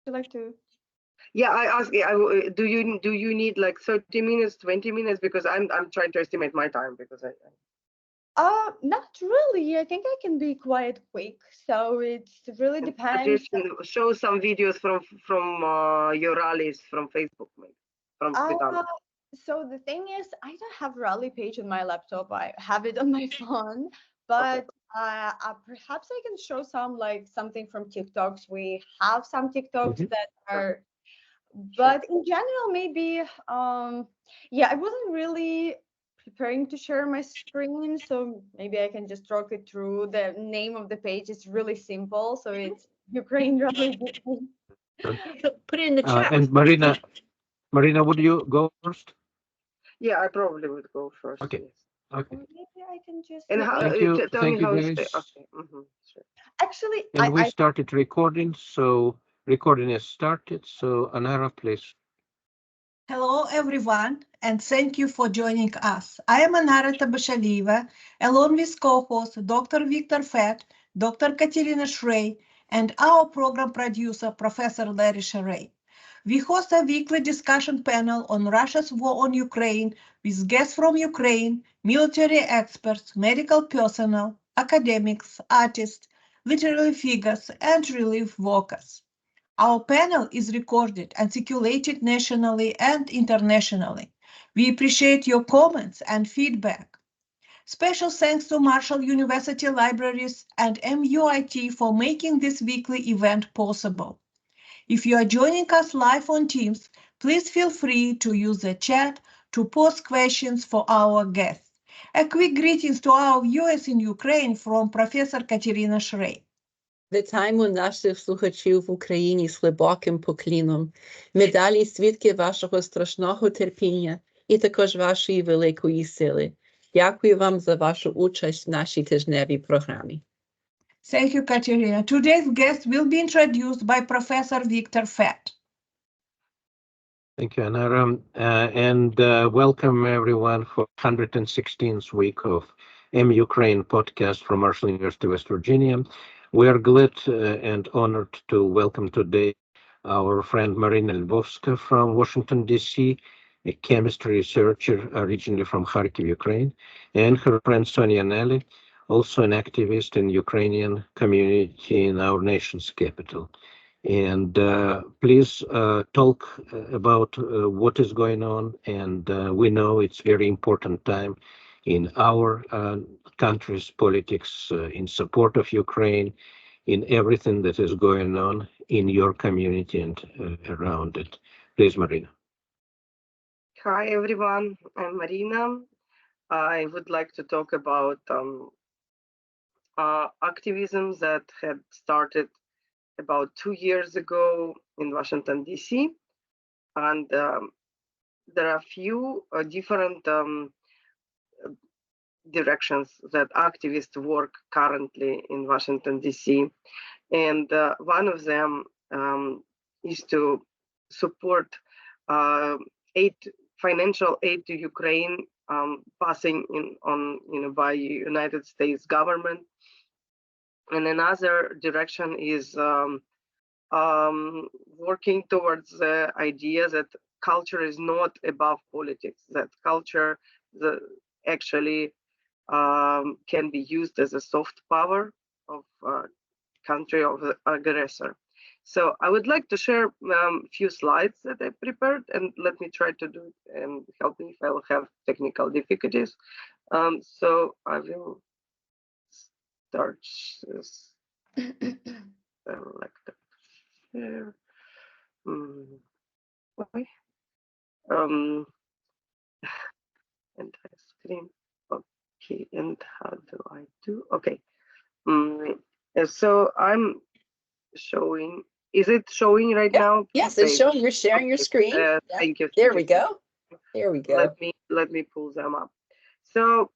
you like to? Yeah, I ask. Do you need like 30 minutes, 20 minutes? Because I'm trying to estimate my time because I Not really. I think I can be quite quick. So it really depends. suggestion show some videos from your rallies from Facebook, maybe from Svetlana. So the thing is, I don't have rally page on my laptop. I have it on my phone, Okay. but perhaps I can show some like something from TikToks. We have some TikToks Mhm. that are, Sure. but in general, maybe yeah, I wasn't really preparing to share my screen, so maybe I can just talk it through. The name of the page is really simple, so it's Ukraine Rally. Sure. Put it in the chat. And Maryna, would you go first? Yeah, I probably would go first. Okay. Yes. Okay. Or maybe I can just And how? Thank you. Tell me Thank you, how it's. guys. Okay. Sure. actually And we I started recording, so recording is started. So Anara, please. Hello, everyone, and thank you for joining us. I am Anara Tabashaliva, along with co-host Dr. Victor Fett, Dr. Katerina Shrey, and our program producer, Professor Larry Sherey. We host a weekly discussion panel on Russia's war on Ukraine with guests from Ukraine, military experts, medical personnel, academics, artists, literary figures, and relief workers. Our panel is recorded and circulated nationally and internationally. We appreciate your comments and feedback. Special thanks to Marshall University Libraries and MUIT for making this weekly event possible. If you are joining us live on Teams, please feel free to use the chat to post questions for our guests. A quick greetings to our viewers in Ukraine from Professor Katerina Shrey. Вітаємо наших слухачів в Україні з глибоким покліном. Ми далі свідки вашого страшного терпіння і також вашої великої сили. Дякую вам за вашу участь в нашій тижневій програмі. Thank you, Katerina. Today's guest will be introduced by Professor Victor Fett. Thank you, Anara. And welcome everyone for 116th week of Ukraine podcast from Marshall University, West Virginia. We are glad and honored to welcome today our friend Maryna Lyovska from Washington, D.C., a chemistry researcher originally from Kharkiv, Ukraine, and her friend Sonia Nali, also an activist in Ukrainian community in our nation's capital. And please talk about what is going on. And we know it's very important time in our country's politics, in support of Ukraine, in everything that is going on in your community and around it. Please, Maryna. Hi everyone, I'm Maryna. I would like to talk about activism that had started about 2 years ago in Washington, D.C. And there are a few different directions that activists work currently in Washington, D.C. And one of them is to support financial aid to Ukraine passing by United States government. And another direction is working towards the idea that culture is not above politics, that culture actually can be used as a soft power of country of the aggressor. So I would like to share a few slides that I prepared, and let me try to do it and help me if I will have technical difficulties. So I will start this. Select share. Entire screen. Okay, and how do I do? Okay. So I'm showing. Is it showing right now? Yes, it's showing. You're sharing your screen. Thank you. There we go. There we go. Let me pull them up. So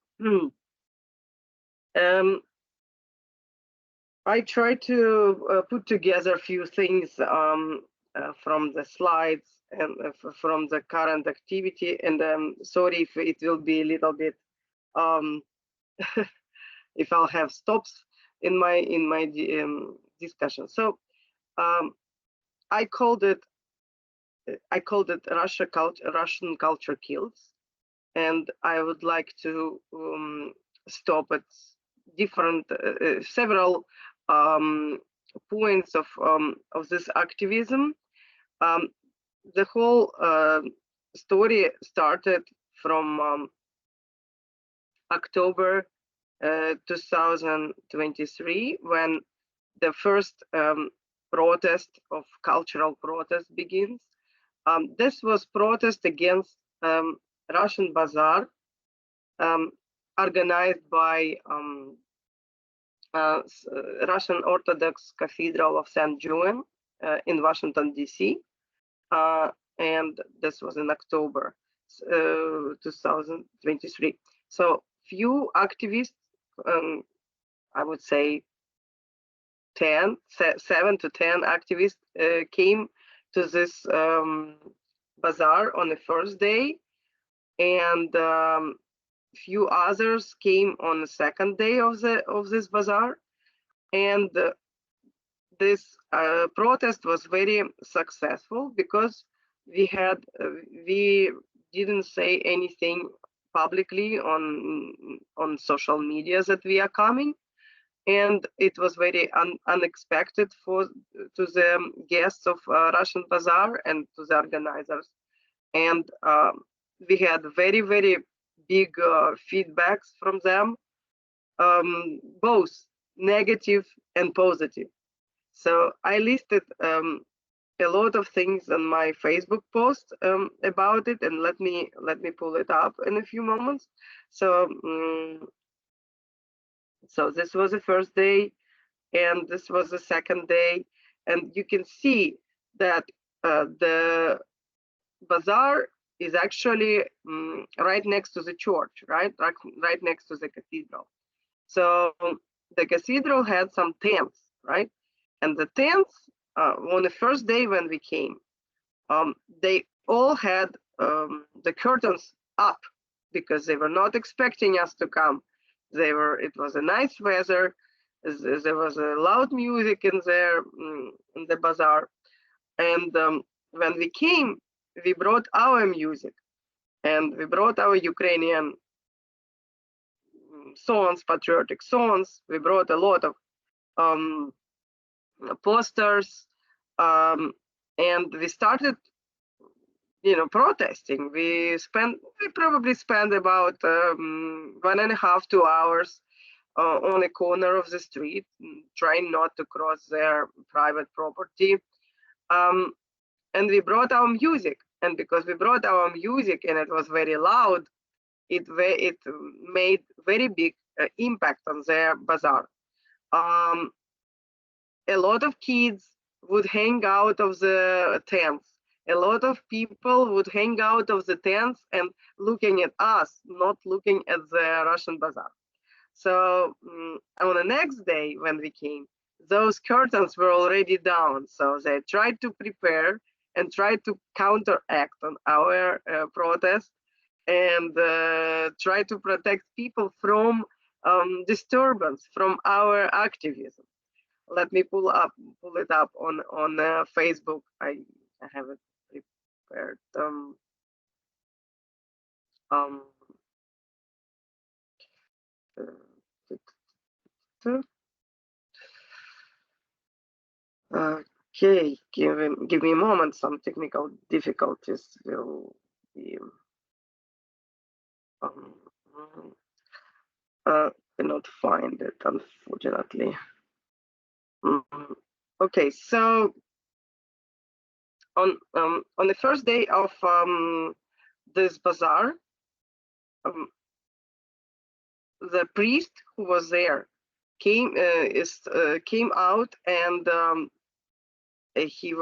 I try to put together a few things from the slides and from the current activity. And sorry if it will be a little bit if I'll have stops in my discussion. So I called it Russian culture kills, and I would like to stop at different several points of this activism. The whole story started from October 2023, when the first cultural protest begins. This was protest against Russian bazaar, organized by Russian Orthodox Cathedral of St. Julian in Washington, D.C. And this was in October 2023. So few activists, I would say 7 to 10 activists came to this bazaar on the first day, and few others came on the second day of this bazaar, and this protest was very successful because we didn't say anything publicly on social media that we are coming, and it was very unexpected to the guests of Russian Bazaar and to the organizers. And we had very, very big feedbacks from them, both negative and positive. So I listed a lot of things on my Facebook post about it, and let me pull it up in a few moments. So so this was the first day, and this was the second day, and you can see that the bazaar is actually right next to the church, right next to the cathedral. So the cathedral had some tents, right? And the tents on the first day when we came, they all had the curtains up because they were not expecting us to come. It was a nice weather. There was a loud music in there in the bazaar, and when we came, we brought our music, and we brought our Ukrainian songs, patriotic songs. We brought a lot of posters, and we started, protesting. We probably spent about 1.5 to 2 hours on a corner of the street, trying not to cross their private property. And we brought our music, and because we brought our music and it was very loud, it made very big impact on their bazaar. A lot of kids would hang out of the tents. A lot of people would hang out of the tents and looking at us, not looking at the Russian bazaar. So on the next day when we came, those curtains were already down. So they tried to prepare and tried to counteract on our protest, and try to protect people from disturbance from our activism. Let me pull it up on Facebook. I have it prepared. Okay, give me a moment. Some technical difficulties will be. Cannot find it, unfortunately. Okay, so on the first day of this bazaar, the priest who was there came out, and he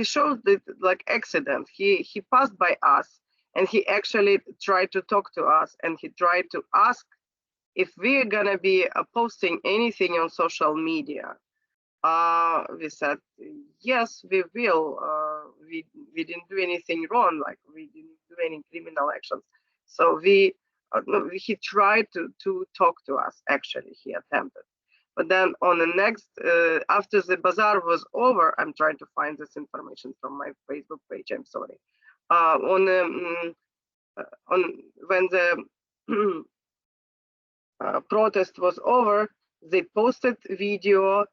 showed it like accident. He passed by us, and he actually tried to talk to us, and he tried to ask if we're gonna be posting anything on social media. We said yes, we will. We didn't do anything wrong, like we didn't do any criminal actions. So he tried to talk to us. Actually, he attempted, But then on the next, after the bazaar was over, I'm trying to find this information from my Facebook page. I'm sorry. On when the protest was over, they posted video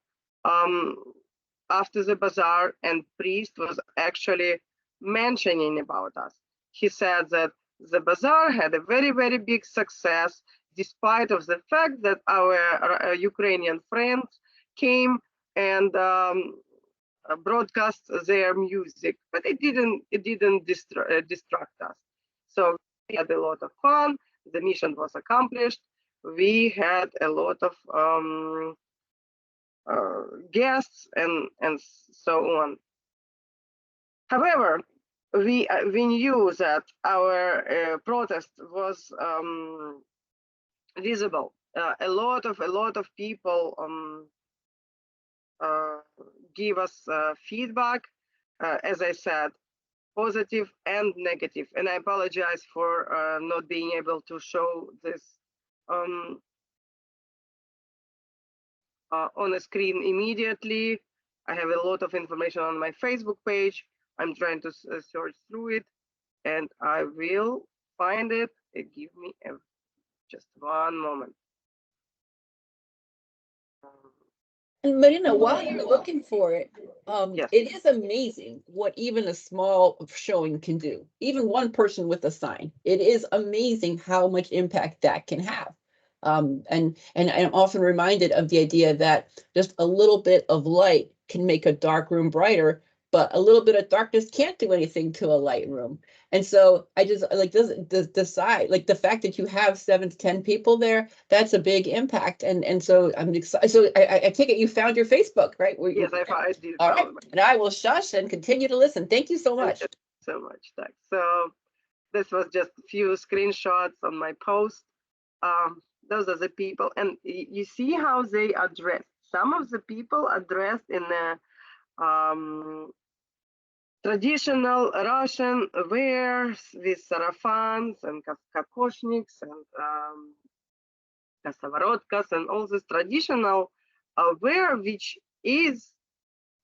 after the bazaar, and priest was actually mentioning about us. He said that the bazaar had a very, very big success, despite of the fact that our Ukrainian friends came and broadcast their music, but it didn't distract us. So we had a lot of fun. The mission was accomplished. We had a lot of guests and so on. However, we knew that our protest was visible. A lot of people give us feedback, as I said, positive and negative. And I apologize for not being able to show this on the screen immediately. I have a lot of information on my Facebook page. I'm trying to search through it, and I will find it. Give me just one moment. And Maryna, while you're looking for it, Yes. it is amazing what even a small showing can do. Even one person with a sign, it is amazing how much impact that can have. And I'm often reminded of the idea that just a little bit of light can make a dark room brighter, but a little bit of darkness can't do anything to a light room. And so I just like decide, like the fact that you have 7 to 10 people there, that's a big impact. And so I'm excited. So I take it you found your Facebook, right? Yes, I did. All right. And I will shush and continue to listen. Thank you so much. Thank you so much. Thanks. So this was just a few screenshots on my post. Those are the people, and you see how they are dressed. Some of the people are dressed in a traditional Russian wears with sarafans and kokoshniks and kasavarotkas and all this traditional wear, which is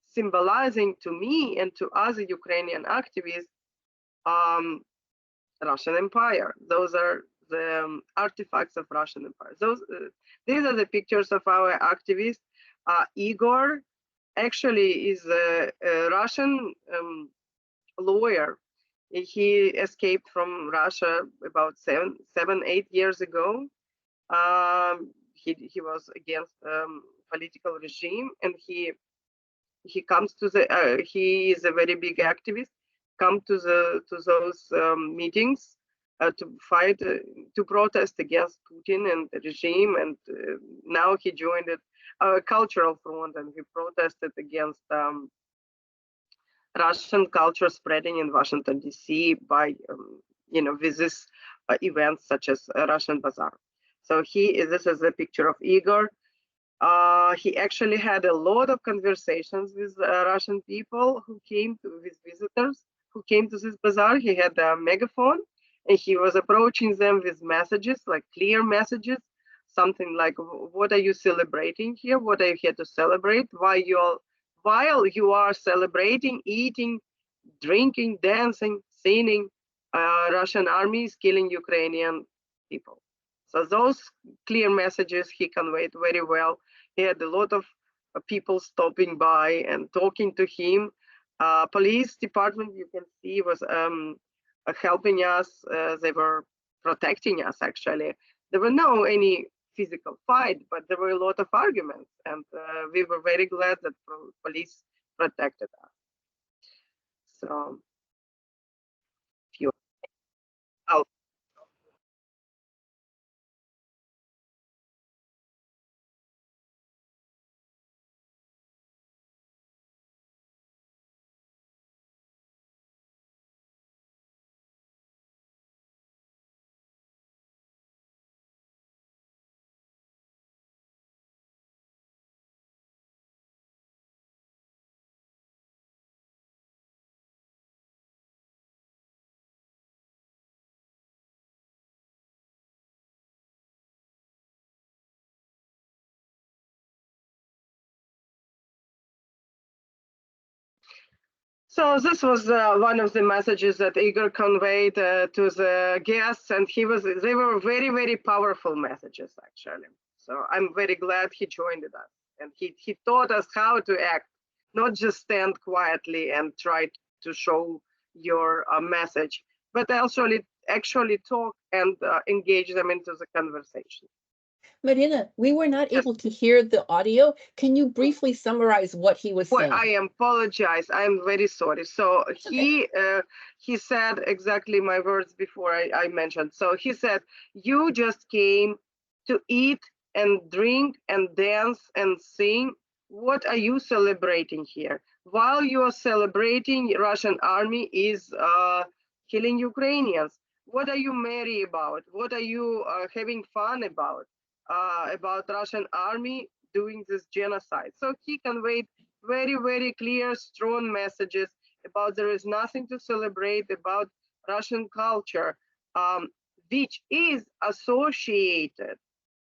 symbolizing to me and to other Ukrainian activists Russian Empire. Those are the artifacts of Russian Empire. These are the pictures of our activists. Igor actually is a Russian lawyer. He escaped from Russia about 8 years ago. He was against political regime, and he comes to the he is a very big activist. Come to those meetings to fight to protest against Putin and the regime, and now he joined a cultural front, and he protested against Russian culture spreading in Washington D.C. by with this events such as Russian Bazaar. So this is a picture of Igor. He actually had a lot of conversations with Russian people with visitors who came to this bazaar. He had a megaphone, and he was approaching them with messages, like clear messages, something like, "What are you celebrating here? What are you here to celebrate? While you are celebrating, eating, drinking, dancing, singing, Russian army is killing Ukrainian people." So those clear messages he conveyed very well. He had a lot of people stopping by and talking to him. Police department, you can see, was helping us. They were protecting us, actually. There were no any physical fight, but there were a lot of arguments, and we were very glad that police protected us. So, if you, I'll So this was one of the messages that Igor conveyed to the guests, and they were very, very powerful messages, actually. So I'm very glad he joined us, and he taught us how to act, not just stand quietly and try to show your message, but actually talk and engage them into the conversation. Maryna, we were not able to hear the audio. Can you briefly summarize what he was saying? I apologize. I'm very sorry. So he said exactly my words before I mentioned. So he said, you just came to eat and drink and dance and sing. What are you celebrating here? While you are celebrating, Russian army is killing Ukrainians. What are you merry about? What are you having fun about? About Russian army doing this genocide. So he conveyed very, very clear, strong messages about there is nothing to celebrate about Russian culture, which is associated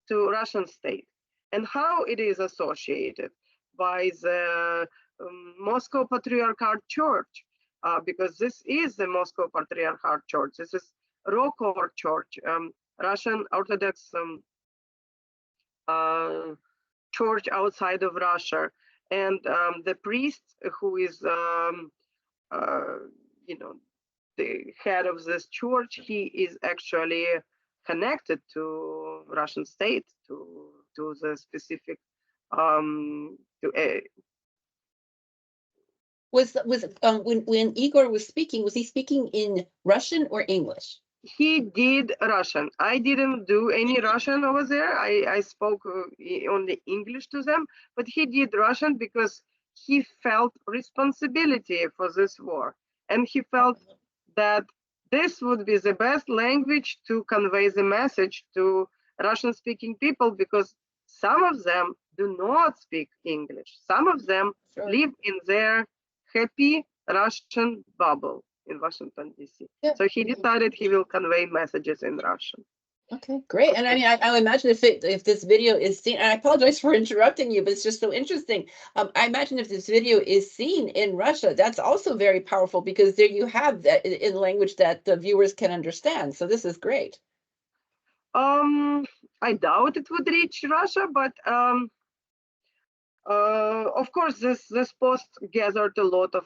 to Russian state. And how it is associated by the Moscow Patriarchate Church, because this is the Moscow Patriarchate Church. This is Rokor Church, Russian Orthodox church outside of Russia, and the priest who is, the head of this church, he is actually connected to Russian state, to the specific when Igor was speaking, was he speaking in Russian or English? He did Russian. I didn't do any Russian over there. I spoke only English to them, but he did Russian because he felt responsibility for this war. And he felt that this would be the best language to convey the message to Russian-speaking people, because some of them do not speak English. Some of them live in their happy Russian bubble in Washington, D.C. Yeah. So he decided he will convey messages in Russian. Okay, great. And I mean, I imagine if this video is seen, and I apologize for interrupting you, but it's just so interesting. I imagine if this video is seen in Russia, that's also very powerful, because there you have that in language that the viewers can understand. So this is great. I doubt it would reach Russia, but of course, this post gathered a lot of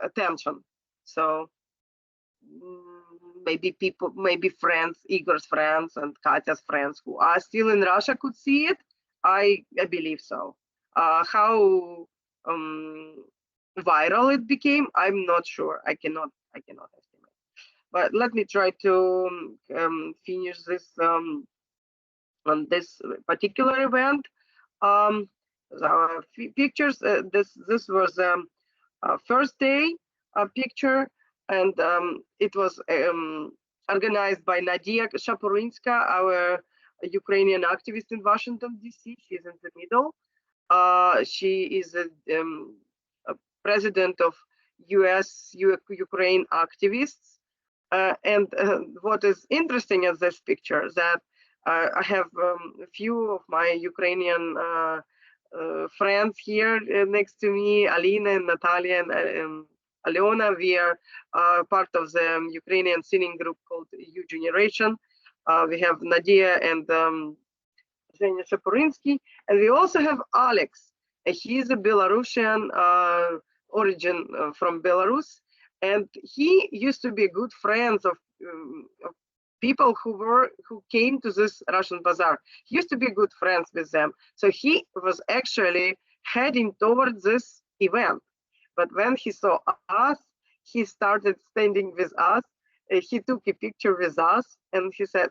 attention. So maybe people, maybe friends, Igor's friends and Katya's friends who are still in Russia could see it. I believe so. How viral it became, I'm not sure. I cannot estimate. But let me try to finish this on this particular event. Pictures. This was first day picture, and it was organized by Nadia Shaporinska, our Ukrainian activist in Washington, D.C. She's in the middle. She is a president of US-Ukraine activists. And what is interesting in this picture is that I have a few of my Ukrainian friends here next to me, Alina and Natalia and Aliona. We are part of the Ukrainian singing group called U Generation. We have Nadia and Zhenya Shapurinsky, and we also have Alex. He's a Belarusian origin from Belarus, and he used to be good friends of people who came to this Russian bazaar. He used to be good friends with them. So he was actually heading towards this event. But when he saw us, he started standing with us. He took a picture with us, and we said,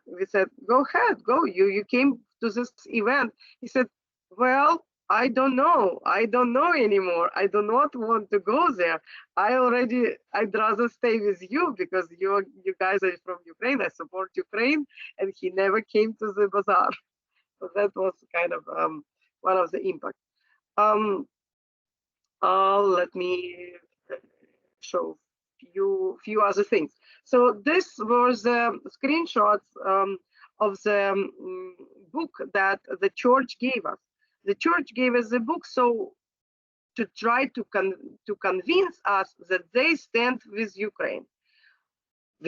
go ahead, go. You came to this event. He said, well, I don't know anymore. I do not want to go there. I'd rather stay with you, because you guys are from Ukraine. I support Ukraine. And he never came to the bazaar. So that was kind of one of the impacts. Let me show few other things. So this was screenshots of the book that the church gave us. The church gave us the book so to try to convince us that they stand with Ukraine.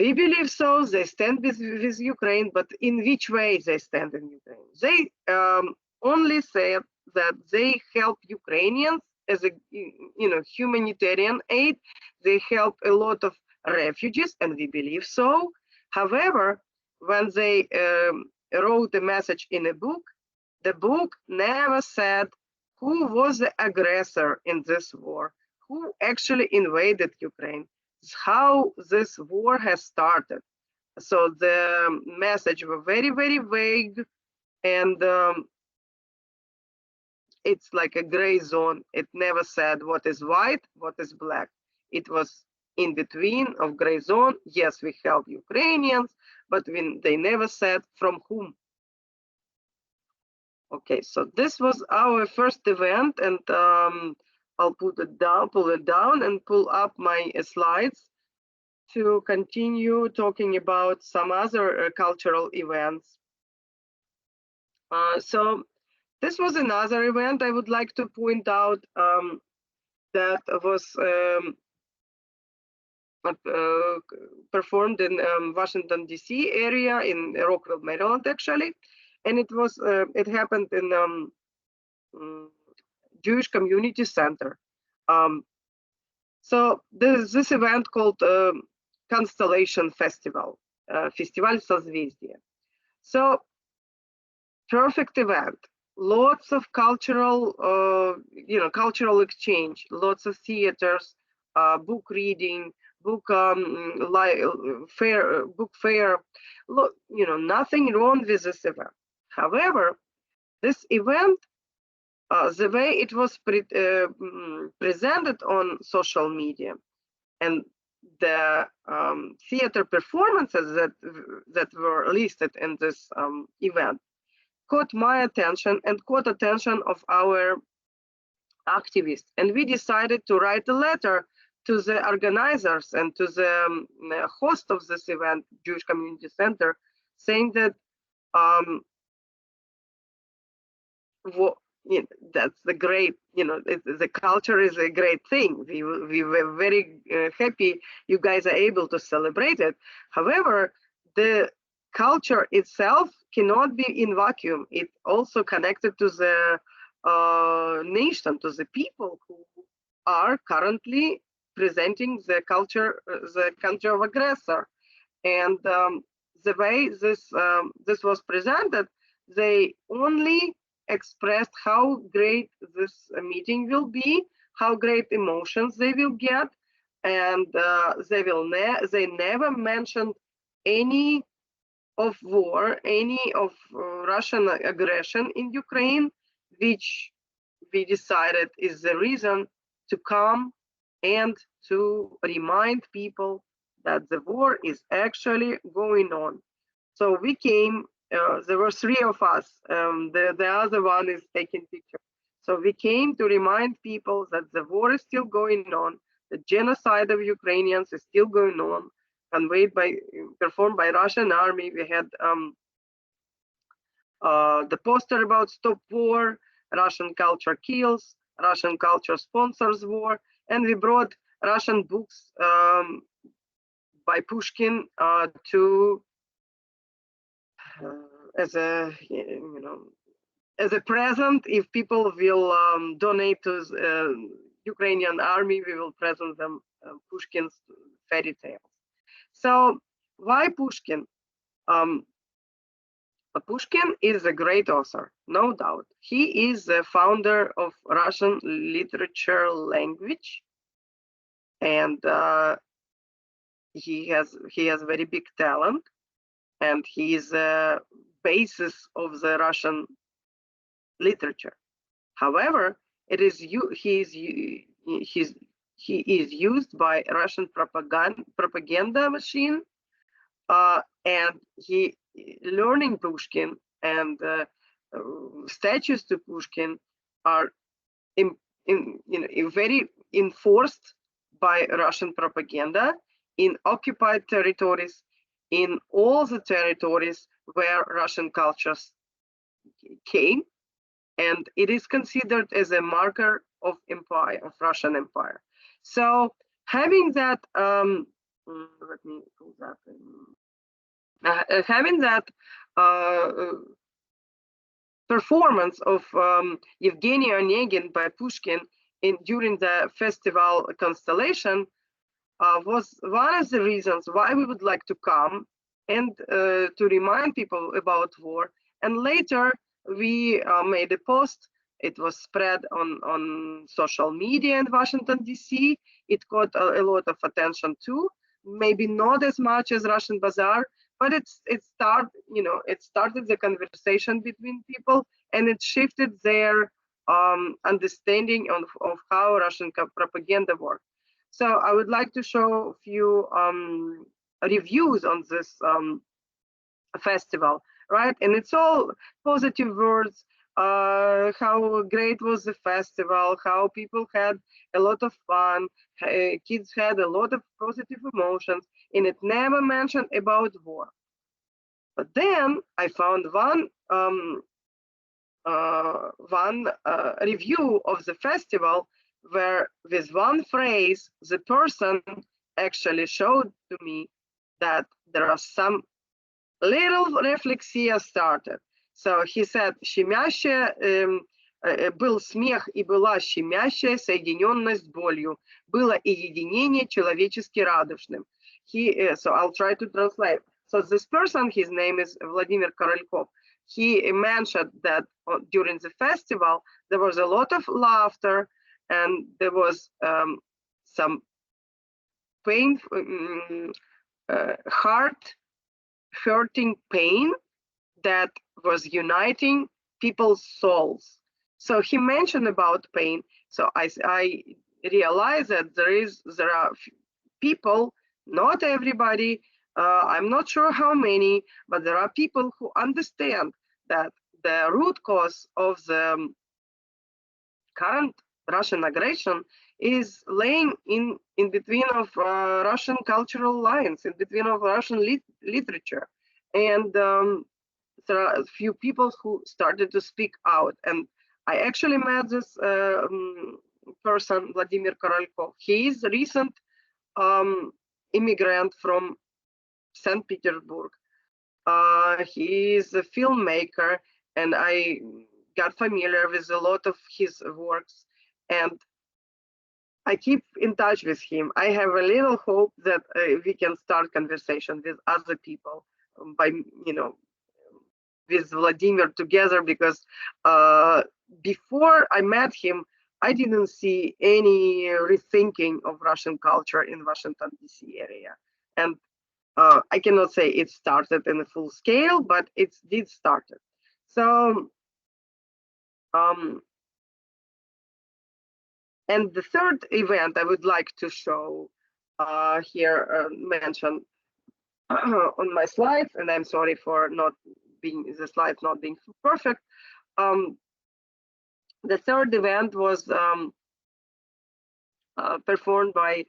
We believe so, they stand with Ukraine, but in which way they stand in Ukraine? They only said that they help Ukrainians as a humanitarian aid. They help a lot of refugees, and we believe so. However, when they wrote a message in a book, the book never said who was the aggressor in this war, who actually invaded Ukraine, how this war has started. So the message was very, very vague, and it's like a gray zone. It never said what is white, what is black. It was in between of gray zone. Yes, we help Ukrainians, but they never said from whom. Okay, so this was our first event, and I'll pull it down and pull up my slides to continue talking about some other cultural events. So this was another event I would like to point out that was performed in Washington, D.C. area in Rockville, Maryland, actually. And it happened in Jewish Community Center. So this event called Constellation Festival, Festival Созвездия. So perfect event, lots of cultural, cultural exchange, lots of theaters, book reading, book fair, nothing wrong with this event. However, this event, the way it was presented on social media, and the theater performances that were listed in this event caught my attention and caught attention of our activists. And we decided to write a letter to the organizers and to the host of this event, Jewish Community Center, saying that that's the great, the culture is a great thing. We were very happy you guys are able to celebrate it. However, the culture itself cannot be in vacuum. It also connected to the nation, to the people who are currently presenting the culture of aggressor. And the way this was presented, they only expressed how great this meeting will be, how great emotions they will get, and they never mentioned any of war, any of Russian aggression in Ukraine, which we decided is the reason to come and to remind people that the war is actually going on. So we came, there were three of us, the other one is taking pictures. So we came to remind people that the war is still going on, the genocide of Ukrainians is still going on, performed by Russian army. We had the poster about stop war, Russian culture kills, Russian culture sponsors war, and we brought Russian books by Pushkin to as a present. If people will donate to Ukrainian army, we will present them Pushkin's fairy tales. So why Pushkin? Pushkin is a great author, no doubt. He is the founder of Russian literature language, and he has very big talent, and he is a basis of the Russian literature. However, he is used by Russian propaganda machine, and learning Pushkin and statues to Pushkin are very enforced by Russian propaganda in occupied territories, in all the territories where Russian cultures came, and it is considered as a marker of empire, of Russian Empire. So having that, let me pull that. Having that performance of Evgeny Onegin by Pushkin during the festival Constellation was one of the reasons why we would like to come and to remind people about war. And later we made a post. It was spread on social media in Washington, D.C. It got a lot of attention too. Maybe not as much as Russian Bazaar, but it started the conversation between people, and it shifted their understanding of how Russian propaganda works. So I would like to show a few reviews on this festival, right? And it's all positive words. How great was the festival, how people had a lot of fun, kids had a lot of positive emotions, and it never mentioned about war. But then I found one review of the festival where with one phrase, the person actually showed to me that there are some little reflexia started. So he said, щемящая, был смех и была щемящая соединенность с болью, было и единение человечески радушным. So I'll try to translate. So this person, his name is Vladimir Korolьков. He mentioned that during the festival, there was a lot of laughter and there was some pain, heart-hurting pain that was uniting people's souls. So he mentioned about pain. So I realized that there are people, not everybody, I'm not sure how many, but there are people who understand that the root cause of the current Russian aggression is laying in between of Russian cultural lines, in between of Russian literature. And there are a few people who started to speak out. And I actually met this person, Vladimir Korolькov. He is a recent immigrant from St. Petersburg. He is a filmmaker, and I got familiar with a lot of his works, and I keep in touch with him. I have a little hope that we can start conversation with other people by, with Vladimir together, because before I met him, I didn't see any rethinking of Russian culture in Washington, D.C. area. And I cannot say it started in a full scale, but it did start. So, and the third event I would like to show here, mentioned on my slides, and I'm sorry for not being, the slides not being perfect. The third event was performed by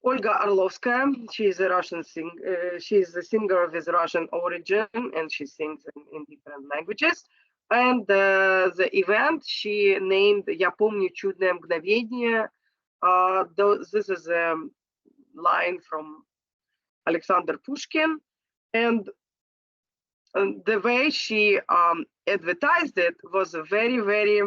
Olga Orlovskaya. She is a Russian singer. She is a singer with Russian origin, and she sings in different languages. And the event she named "Я помню чудное мгновение." This is a line from Alexander Pushkin, and the way she advertised it was very, very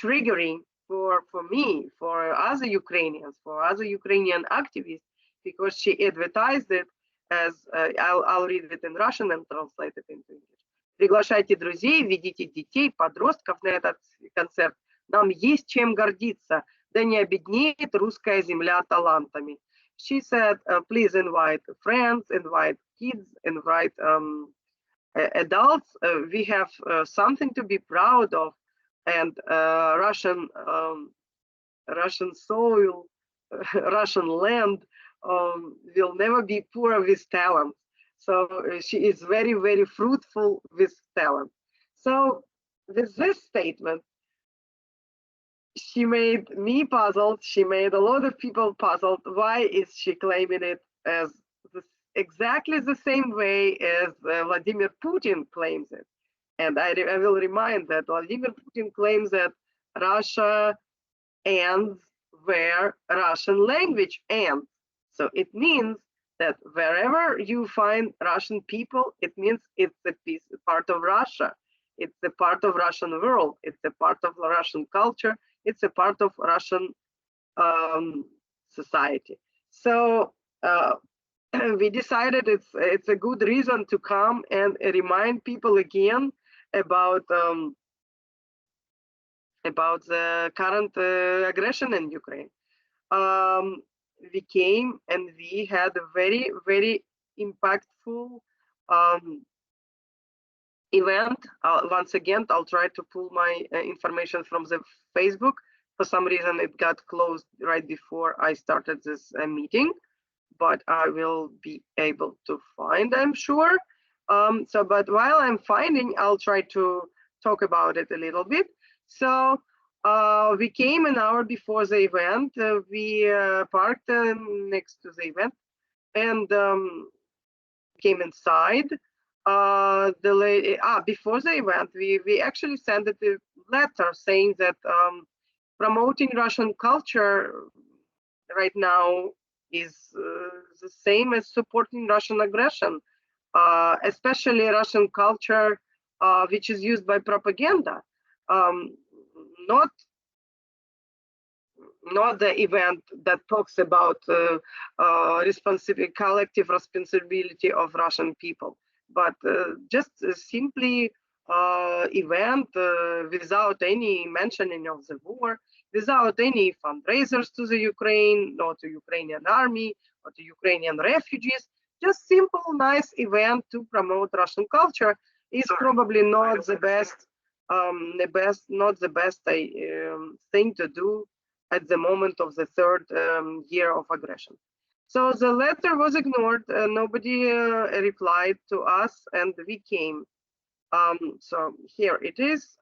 triggering for me, for other Ukrainians, for other Ukrainian activists, because she advertised it as, I'll read it in Russian and translate it into English. Приглашайте друзей, ведите детей, подростков на этот концерт. Нам есть чем гордиться, да не обеднеет русская земля талантами. She said, please invite friends, invite kids, invite adults. We have something to be proud of, and Russian soil, Russian land will never be poor with talent. So she is very, very fruitful with talent. So with this statement, she made me puzzled. She made a lot of people puzzled. Why is she claiming it as exactly the same way as Vladimir Putin claims it? And I will remind that Vladimir Putin claims that Russia ends where Russian language ends. So it means that wherever you find Russian people, it means it's a piece, part of Russia. It's a part of Russian world. It's a part of Russian culture. It's a part of Russian society. So we decided it's a good reason to come and remind people again about the current aggression in Ukraine. We came and we had a very, very impactful event. Once again, I'll try to pull my information from the Facebook. For some reason, it got closed right before I started this meeting, but I will be able to find, I'm sure. But while I'm finding, I'll try to talk about it a little bit. So we came an hour before the event. We parked next to the event and came inside. The lady, before the event, we actually sent a letter saying that promoting Russian culture right now is the same as supporting Russian aggression, especially Russian culture, which is used by propaganda. Not the event that talks about collective responsibility of Russian people, but just simply event without any mentioning of the war, without any fundraisers to the Ukraine, or to Ukrainian army, or to Ukrainian refugees. Just simple, nice event to promote Russian culture is probably not the best, not the best thing to do at the moment of the third year of aggression. So the letter was ignored. Nobody replied to us, and we came. So here it is.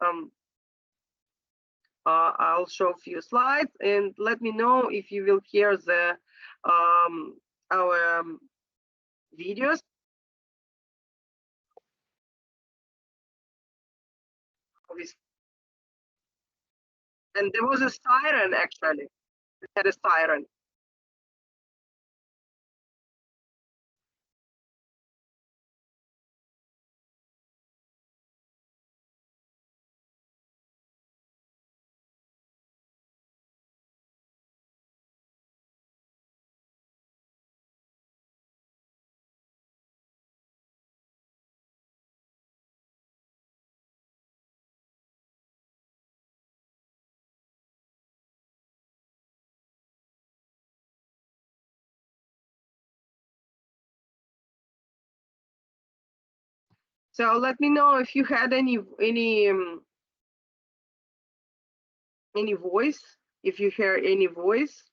I'll show a few slides, and let me know if you will hear the our videos. And there was a siren, actually. It had a siren. So let me know if you had any voice, if you hear any voice.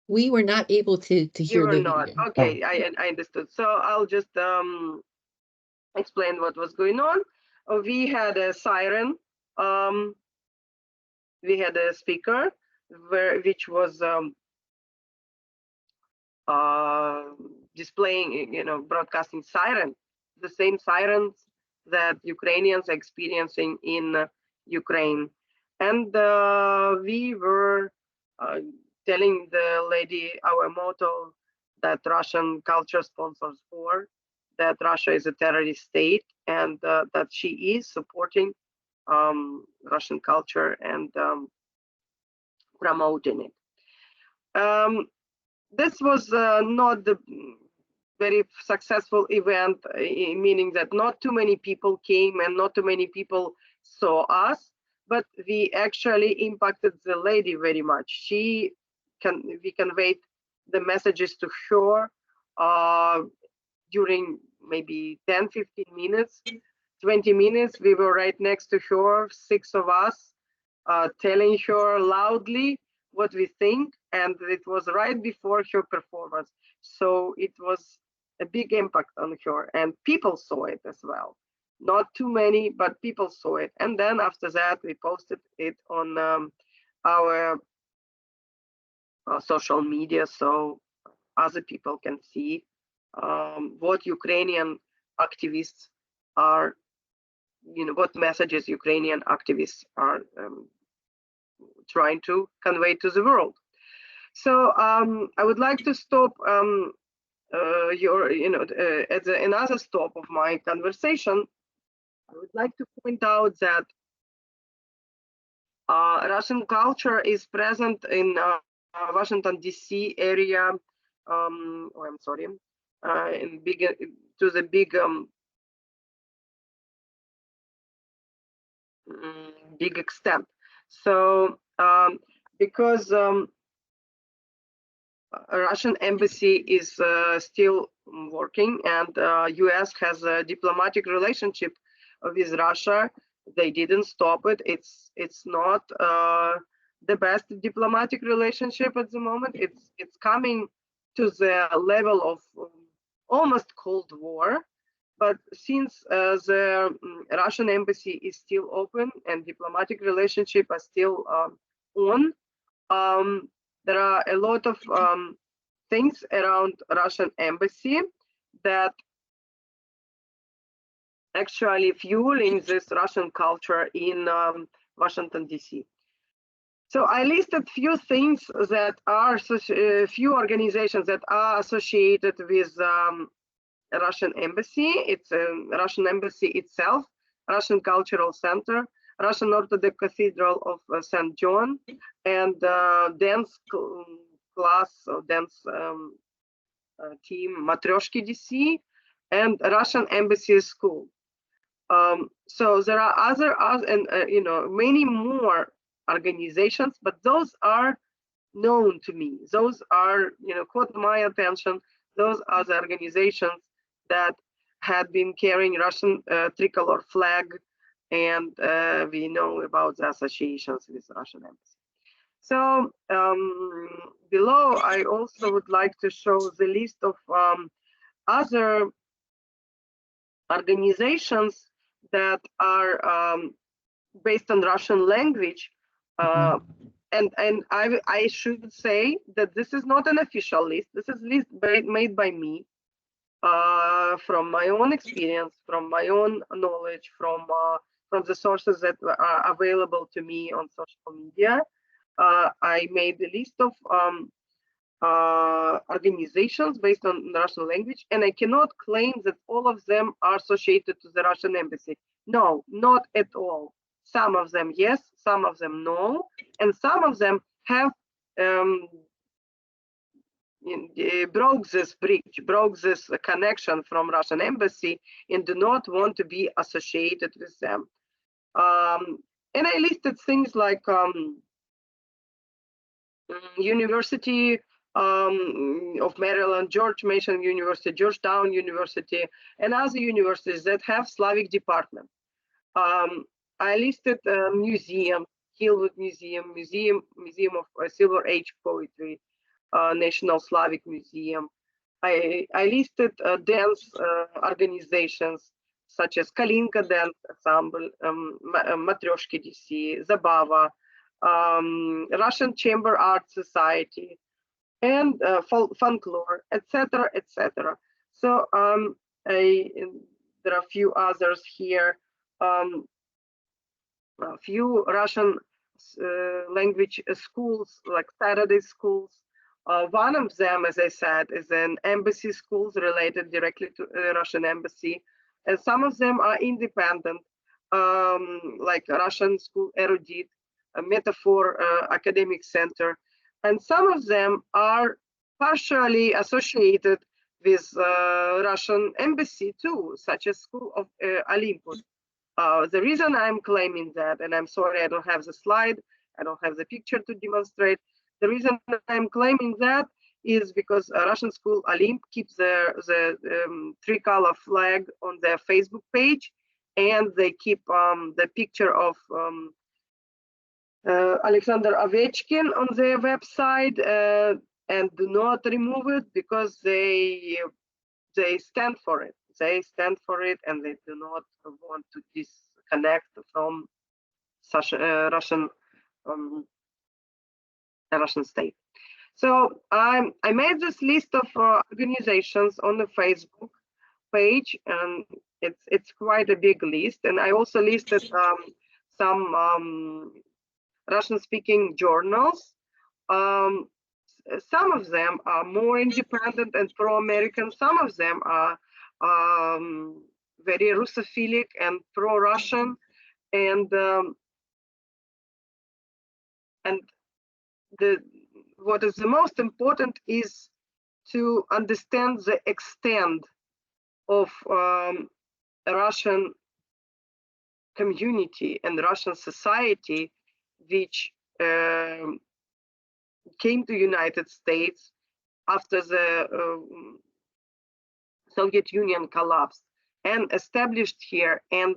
We were not able to You hear were the not. video. Okay, I understood. So I'll just explain what was going on. We had a siren. We had a speaker which was displaying, broadcasting siren, the same sirens that Ukrainians are experiencing in Ukraine. And we were telling the lady our motto that Russian culture sponsors war, that Russia is a terrorist state, and that she is supporting Russian culture and promoting it. This was not the very successful event, meaning that not too many people came and not too many people saw us, but we actually impacted the lady very much. We conveyed the messages to her during maybe 10, 15 minutes, 20 minutes. We were right next to her, 6 of us, telling her loudly what we think, and it was right before her performance. So it was a big impact on her, and people saw it as well. Not too many, but people saw it. And then after that, we posted it on our social media, so other people can see what Ukrainian activists are what messages Ukrainian activists are trying to convey to the world. So I would like to stop at another stop of my conversation. I would like to point out that Russian culture is present in Washington D.C. area. I'm sorry, in the big extent. So because a Russian embassy is still working, and U.S. has a diplomatic relationship with Russia. They didn't stop it. It's not the best diplomatic relationship at the moment. It's coming to the level of almost Cold War. But since the Russian embassy is still open and diplomatic relationship are still on, there are a lot of things around Russian embassy that actually fueling this Russian culture in Washington D.C. So I listed few things that are few organizations that are associated with Russian embassy. It's a Russian embassy itself, Russian Cultural Center, Russian Orthodox Cathedral of St. John, and dance class or dance team Matryoshki DC, and Russian Embassy School. So there are other and many more organizations, but those are known to me. Those are caught my attention. Those are the organizations that had been carrying Russian tricolor flag, and we know about the associations with Russian embassy. So below, I also would like to show the list of other organizations that are based on Russian language. And I should say that this is not an official list. This is a list made by me from my own experience, from my own knowledge, from the sources that are available to me on social media. I made a list of organizations based on Russian language, and I cannot claim that all of them are associated to the Russian embassy. No, not at all. Some of them yes, some of them no, and some of them have broke this bridge, broke this connection from Russian embassy, and do not want to be associated with them. And I listed things like University of Maryland, George Mason University, Georgetown University, and other universities that have Slavic department. I listed museums, Hillwood Museum, Museum of Silver Age Poetry, National Slavic Museum. I listed dance organizations such as Kalinka Dance Ensemble, Matryoshki DC, Zabava, Russian Chamber Art Society, and folklore, etc., etc. So there are a few others here. A few Russian language schools, like Saturday schools. One of them, as I said, is an embassy schools related directly to Russian embassy. And some of them are independent, like Russian School Erudit, Metaphor Academic Center. And some of them are partially associated with Russian embassy too, such as School of Olympus. The reason I'm claiming that, and I'm sorry I don't have the slide, I don't have the picture to demonstrate. The reason I'm claiming that is because Russian School Olymp keeps the tricolor flag on their Facebook page, and they keep the picture of Alexander Ovechkin on their website, and do not remove it because they stand for it. They stand for it, and they do not want to disconnect from such a Russian state. So I made this list of organizations on the Facebook page, and it's quite a big list, and I also listed some Russian-speaking journals. Some of them are more independent and pro-American. Some of them are very Russophilic and pro-Russian, and what is the most important is to understand the extent of Russian community and Russian society, which came to United States after the Soviet Union collapsed and established here and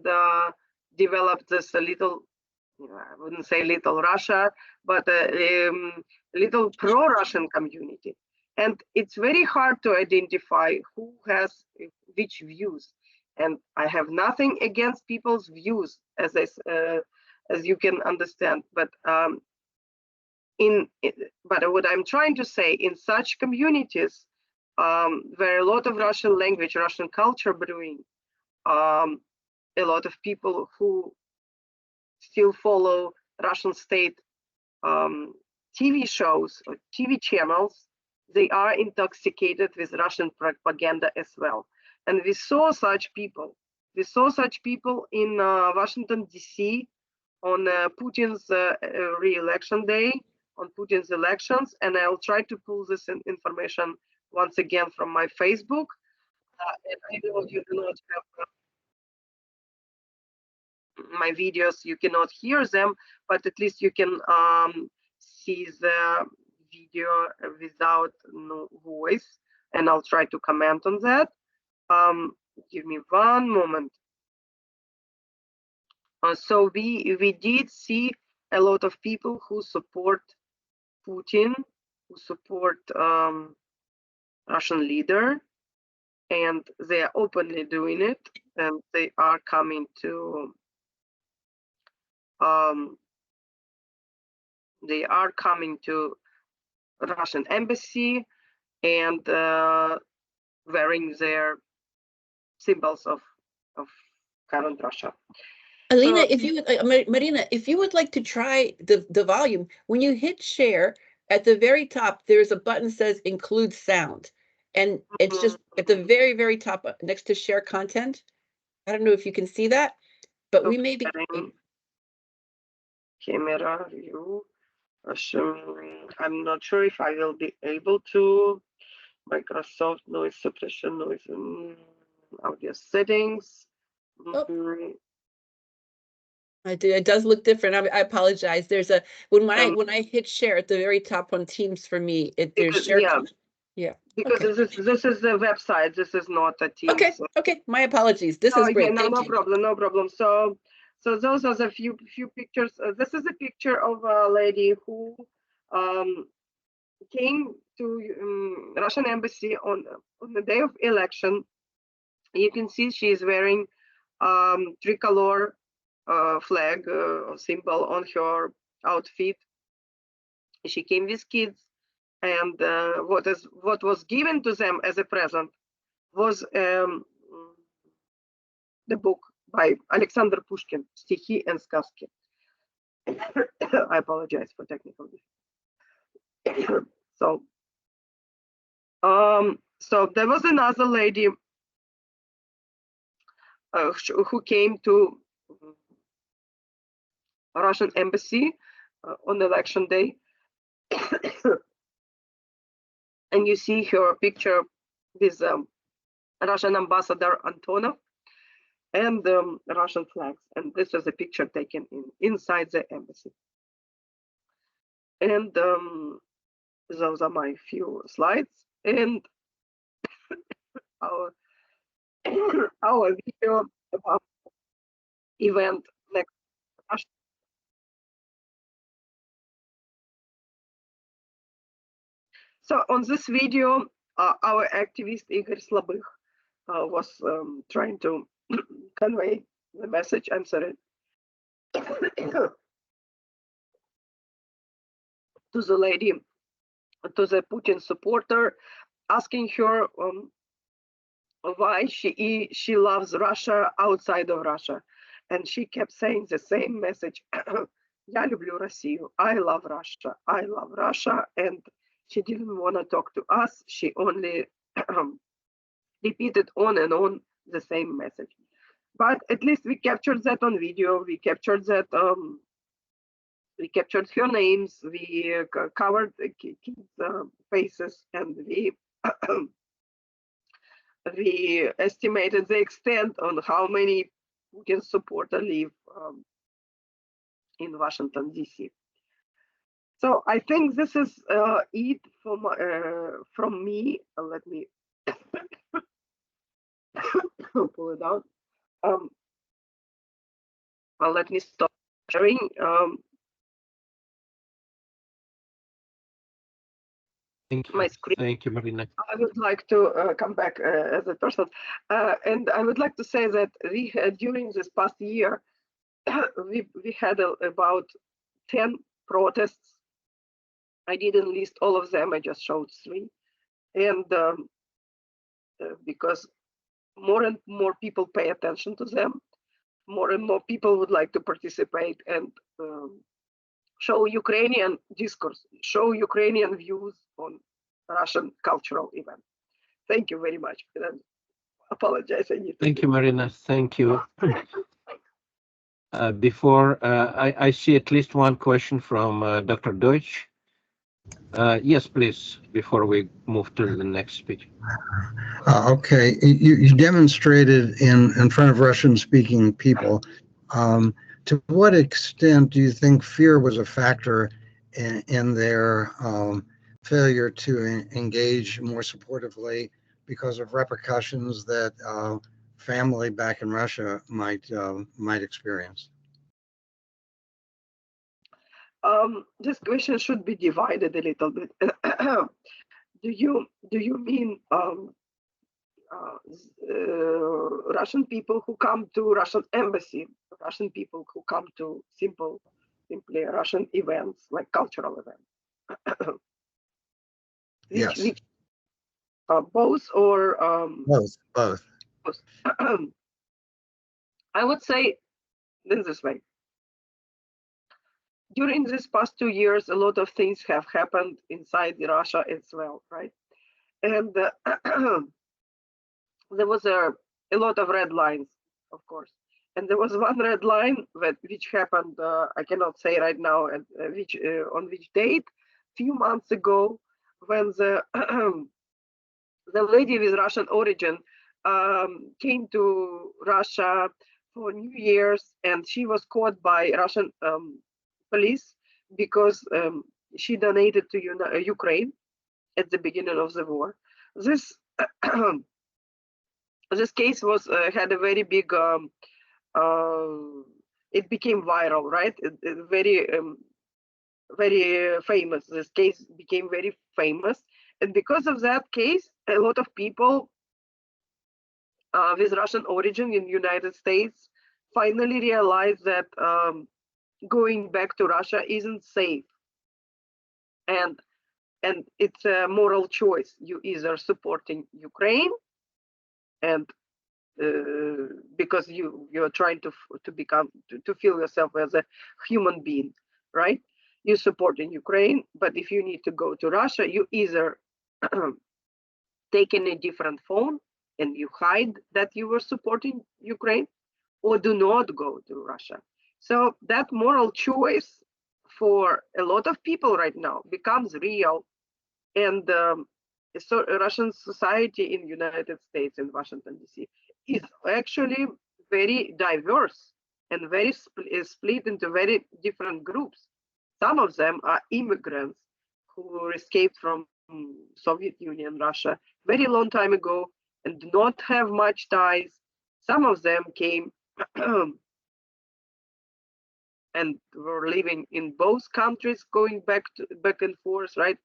developed this a little, I wouldn't say little Russia, but a little pro-Russian community. And it's very hard to identify who has which views. And I have nothing against people's views, as you can understand. But what I'm trying to say, in such communities where a lot of Russian language, Russian culture brewing, a lot of people who still follow Russian state TV shows or TV channels, they are intoxicated with Russian propaganda as well. And we saw such people. We saw such people in Washington, D.C. on Putin's re-election day, on Putin's elections. And I'll try to pull this information once again from my Facebook. And I know you do not have my videos, you cannot hear them, but at least you can see the video without no voice, and I'll try to comment on that. Give me one moment. So we did see a lot of people who support Putin, who support Russian leader, and they are openly doing it, and they are coming to Russian embassy and wearing their symbols of current Russia. Alina, if you would, Maryna, if you would like to try the volume, when you hit share, at the very top, there's a button that says include sound. And it's just at the very, very top next to share content. I don't know if you can see that, but we may be. Camera view. I'm not sure if I will be able to. Microsoft noise suppression, noise audio settings. It does look different. I apologize. There's a when I hit share at the very top on Teams for me, there's share. Yeah. Because okay. This is the website. This is not a Teams. Okay. Okay. My apologies. This is great. Yeah, no problem. No problem. So those are the few pictures. This is a picture of a lady who came to Russian embassy on the day of election. You can see she is wearing tricolor flag symbol on her outfit. She came with kids, and what was given to them as a present was the book by Alexander Pushkin, Стихи and Сказки. I apologize for technical difficulties. So there was another lady who came to Russian embassy on election day, and you see her picture with Russian ambassador Antonov and Russian flags, and this was a picture taken inside the embassy. And those are my few slides, and our video about event next. So on this video, our activist Igor Slabych was trying to convey the message. I'm sorry. To the lady, to the Putin supporter, asking her why she loves Russia outside of Russia. And she kept saying the same message. Я люблю Россию. I love Russia. I love Russia. And she didn't want to talk to us. She only repeated on and on the same message. But at least we captured that on video. We captured that. We captured her names. We covered the kids' faces, and we estimated the extent on how many Putin supporters live in Washington, D.C. So I think this is it from me. Let me pull it out. Let me stop sharing. My screen. Thank you, Maryna. I would like to come back as a person, and I would like to say that we had during this past year, we had about 10 protests. I didn't list all of them. I just showed 3, and because more and more people pay attention to them, more and more people would like to participate and show Ukrainian discourse, show Ukrainian views on Russian cultural events. Thank you very much. I apologize. Thank you, Maryna. Thank you. Before I see at least one question from Dr. Deutsch. Yes, please, before we move to the next speech. Okay, you demonstrated in front of Russian-speaking people. To what extent do you think fear was a factor in their failure to engage more supportively because of repercussions that family back in Russia might experience? This question should be divided a little bit. Do you mean Russian people who come to Russian embassy, Russian people who come to simply Russian events like cultural events? Yes. Both or both. I would say in this way. During these past 2 years, a lot of things have happened inside Russia as well, right? And there was a lot of red lines, of course. And there was one red line which happened, I cannot say right now on which date, few months ago, when the lady with Russian origin came to Russia for New Year's, and she was caught by Russian police because she donated to Ukraine at the beginning of the war. This this case was had a very big. It became viral, right? Very famous. This case became very famous, and because of that case, a lot of people with Russian origin in the United States finally realized that going back to Russia isn't safe, and it's a moral choice. You either supporting Ukraine, and because you're trying to become to feel yourself as a human being, right? You supporting Ukraine, but if you need to go to Russia, you either take in a different phone and you hide that you were supporting Ukraine, or do not go to Russia. So that moral choice for a lot of people right now becomes real, and so Russian society in the United States and Washington, D.C. is actually very diverse and very split into very different groups. Some of them are immigrants who escaped from Soviet Union, Russia, very long time ago and do not have much ties. Some of them came and were living in both countries, going back and forth, right?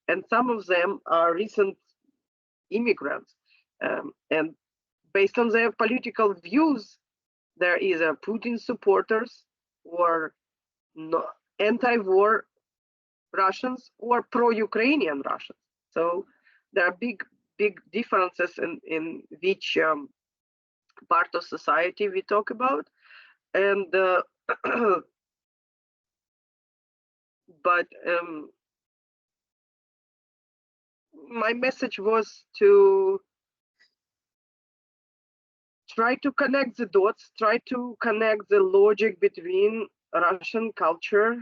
And some of them are recent immigrants. And based on their political views, they're either Putin supporters or anti-war Russians or pro-Ukrainian Russians. So there are big big differences in which part of society we talk about, and but my message was to try to connect the dots, try to connect the logic between Russian culture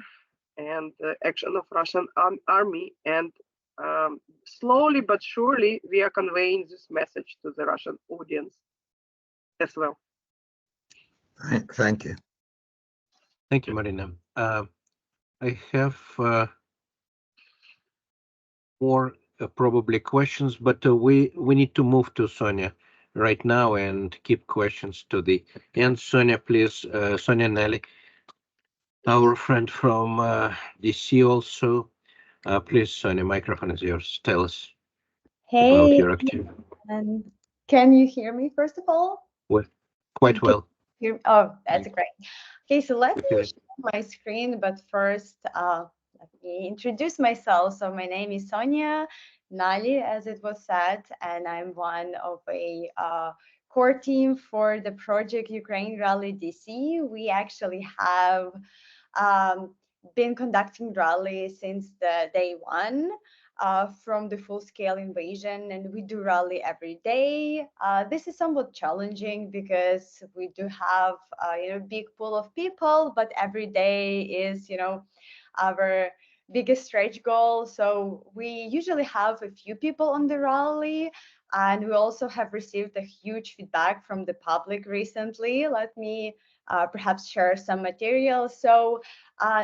and the action of Russian army, and slowly but surely we are conveying this message to the Russian audience as well. Thank you. Thank you, Maryna. I have more probably questions, but we need to move to Sonia right now and keep questions to the end. Sonia, please. Sonia Nali, our friend from DC also. Please, Sonia, microphone is yours. Tell us about Hey, your activity. and can you hear me first of all? Well, quite Okay. well. Oh, that's great. Okay, so let me Okay. share my screen, but first, let me introduce myself. So my name is Sonia Nali, as it was said, and I'm one of a core team for the project Ukraine Rally DC. We actually have been conducting rallies since the day one. From the full-scale invasion, and we do rally every day. This is somewhat challenging because we do have big pool of people, but every day is our biggest stretch goal. So we usually have a few people on the rally, and we also have received a huge feedback from the public recently. Let me perhaps share some material. So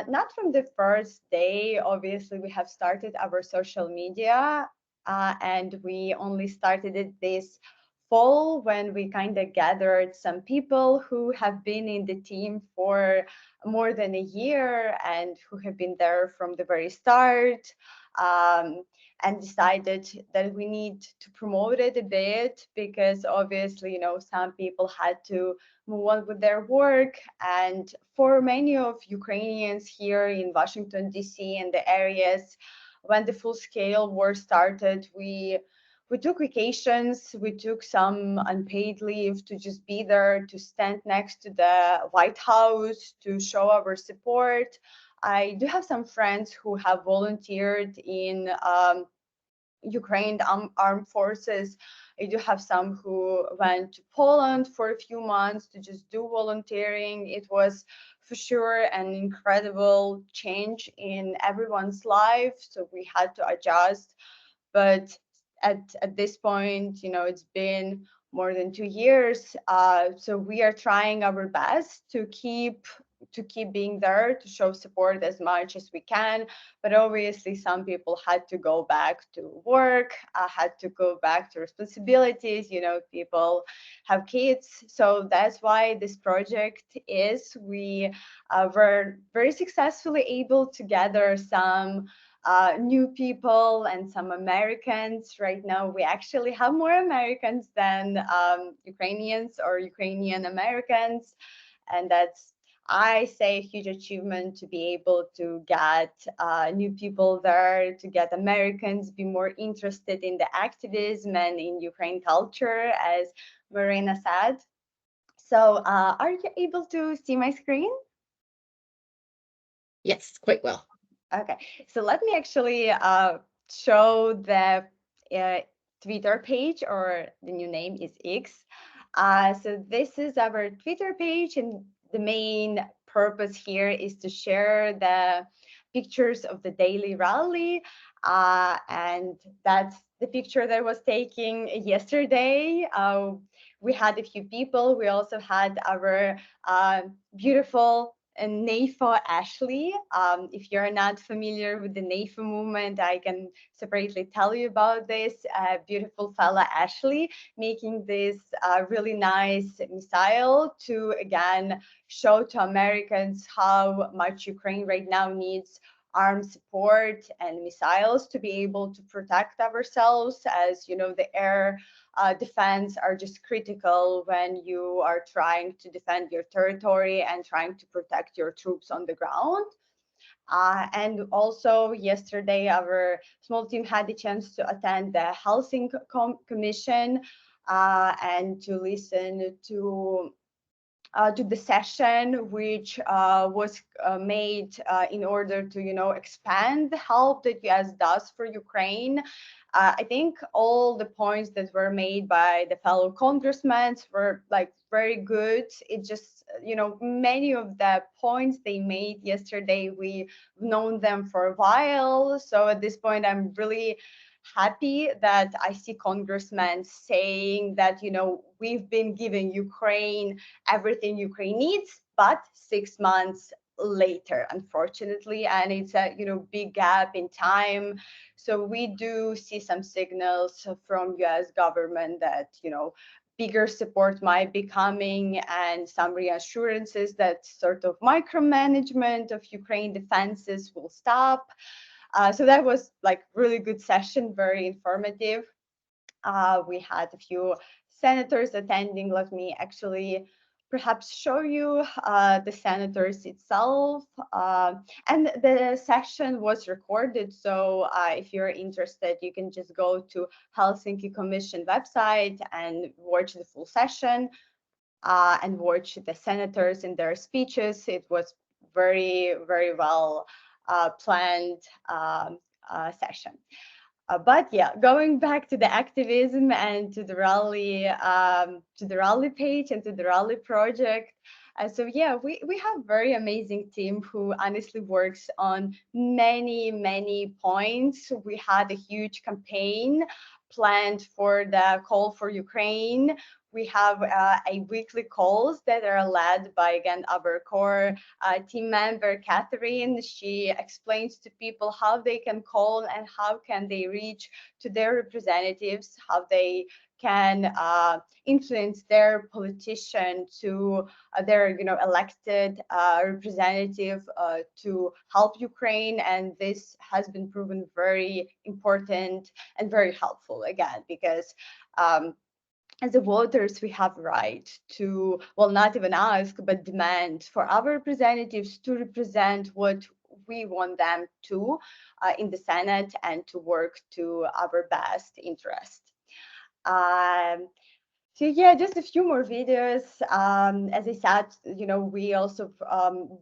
not from the first day, obviously, we have started our social media, and we only started it this fall when we kind of gathered some people who have been in the team for more than a year and who have been there from the very start. And decided that we need to promote it a bit because obviously, some people had to move on with their work. And for many of Ukrainians here in Washington, D.C. and the areas, when the full-scale war started, we took vacations, we took some unpaid leave to just be there, to stand next to the White House, to show our support. I do have some friends who have volunteered in Ukraine armed forces. I do have some who went to Poland for a few months to just do volunteering. It was for sure an incredible change in everyone's life. So we had to adjust. But at this point, it's been more than 2 years. So we are trying our best to keep being there, to show support as much as we can. But obviously, some people had to go back to work, had to go back to responsibilities. People have kids. So that's why this project we were very successfully able to gather some new people and some Americans. Right now, we actually have more Americans than Ukrainians or Ukrainian Americans. And that's, I say, a huge achievement to be able to get new people there, to get Americans be more interested in the activism and in Ukraine culture, as Maryna said. So are you able to see my screen? Yes, quite well. Okay, so let me actually show the Twitter page, or the new name is X. So this is our Twitter page, and the main purpose here is to share the pictures of the daily rally. And that's the picture that was taken yesterday. We had a few people. We also had our beautiful and NAFA Ashley. If you're not familiar with the NAFA movement, I can separately tell you about this beautiful fella Ashley making this really nice missile to again show to Americans how much Ukraine right now needs armed support and missiles to be able to protect ourselves. As you know, the air defense are just critical when you are trying to defend your territory and trying to protect your troops on the ground. And also yesterday, our small team had the chance to attend the Helsinki Commission and to listen to the session, which was made in order to, expand the help that US does for Ukraine. I think all the points that were made by the fellow congressmen were like very good. It just, many of the points they made yesterday, we've known them for a while. So at this point, I'm really happy that I see congressmen saying that, we've been giving Ukraine everything Ukraine needs, but 6 months later, unfortunately, and it's a big gap in time. So we do see some signals from US government that bigger support might be coming, and some reassurances that sort of micromanagement of Ukraine defenses will stop. So that was like really good session, very informative. We had a few senators attending. Let me actually perhaps show you the senators itself. And the session was recorded. So if you're interested, you can just go to Helsinki Commission website and watch the full session and watch the senators in their speeches. It was very, very well planned session. But yeah, going back to the activism and to the rally page and to the rally project. So yeah, we have very amazing team who honestly works on many points. We had a huge campaign planned for the call for Ukraine. We have a weekly calls that are led by, again, our core team member, Catherine. She explains to people how they can call and how can they reach to their representatives, how they can influence their politician to their elected representative to help Ukraine. And this has been proven very important and very helpful, again, because as the voters, we have right to, well, not even ask, but demand for our representatives to represent what we want them to in the Senate and to work to our best interest. So yeah, just a few more videos. As I said, we also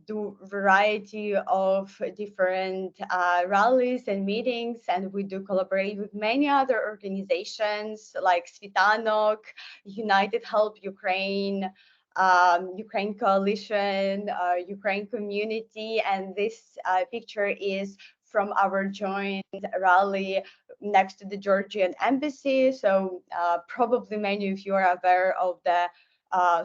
do variety of different rallies and meetings, and we do collaborate with many other organizations like Svitanok, United Help Ukraine, Ukraine Coalition, Ukraine Community, and this picture is from our joint rally next to the Georgian embassy. So probably many of you are aware of the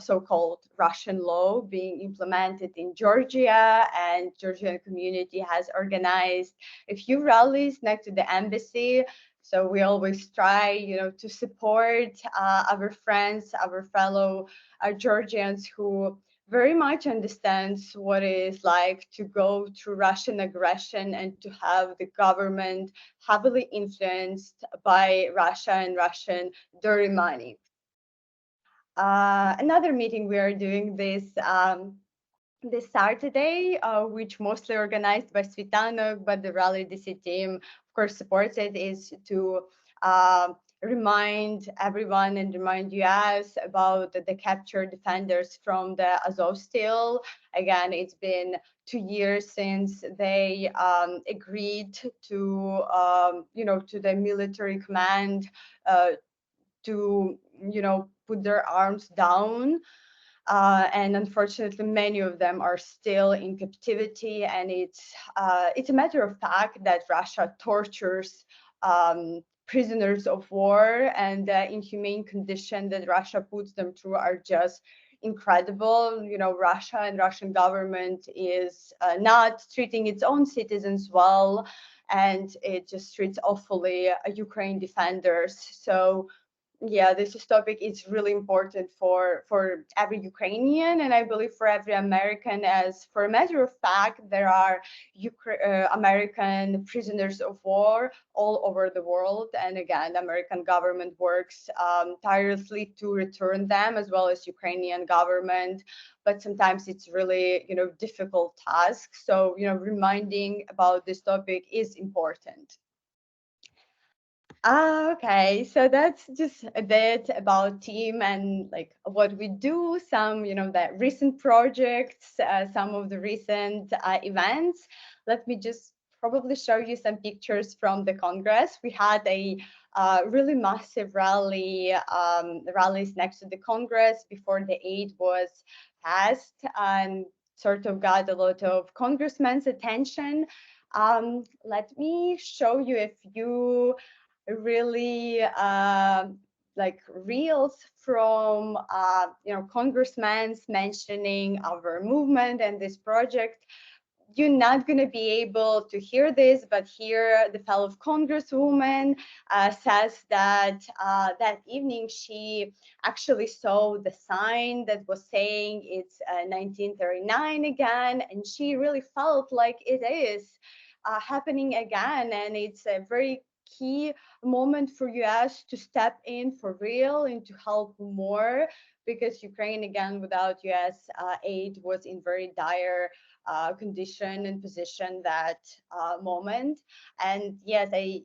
so-called Russian law being implemented in Georgia, and Georgian community has organized a few rallies next to the embassy. So we always try, to support our friends, our fellow Georgians who very much understands what it is like to go through Russian aggression and to have the government heavily influenced by Russia and Russian dirty money. Another meeting we are doing this Saturday, which mostly organized by Svitanok, but the Rally DC team, of course, supports it, is to remind everyone and remind US about the captured defenders from the Azov Stil. Again, it's been 2 years since they agreed to, to the military command to, put their arms down. And unfortunately, many of them are still in captivity. And it's a matter of fact that Russia tortures prisoners of war, and the inhumane condition that Russia puts them through are just incredible. Russia and Russian government is not treating its own citizens well, and it just treats awfully Ukraine defenders. So yeah, this topic is really important for every Ukrainian, and I believe for every American. As for a matter of fact, there are American prisoners of war all over the world, and again, the American government works tirelessly to return them, as well as Ukrainian government. But sometimes it's really, difficult task. So, reminding about this topic is important. Okay, so that's just a bit about team and like what we do, some, the recent projects, some of the recent events. Let me just probably show you some pictures from the Congress. We had a really massive rallies next to the Congress before the aid was passed, and sort of got a lot of congressmen's attention. Let me show you a few really like reels from congressmen mentioning our movement and this project. You're not going to be able to hear this, but here the fellow congresswoman says that that evening she actually saw the sign that was saying it's 1939 again, and she really felt like it is happening again, and it's a very key moment for US to step in for real and to help more, because Ukraine, again, without US aid, was in very dire condition and position that moment. And yeah, they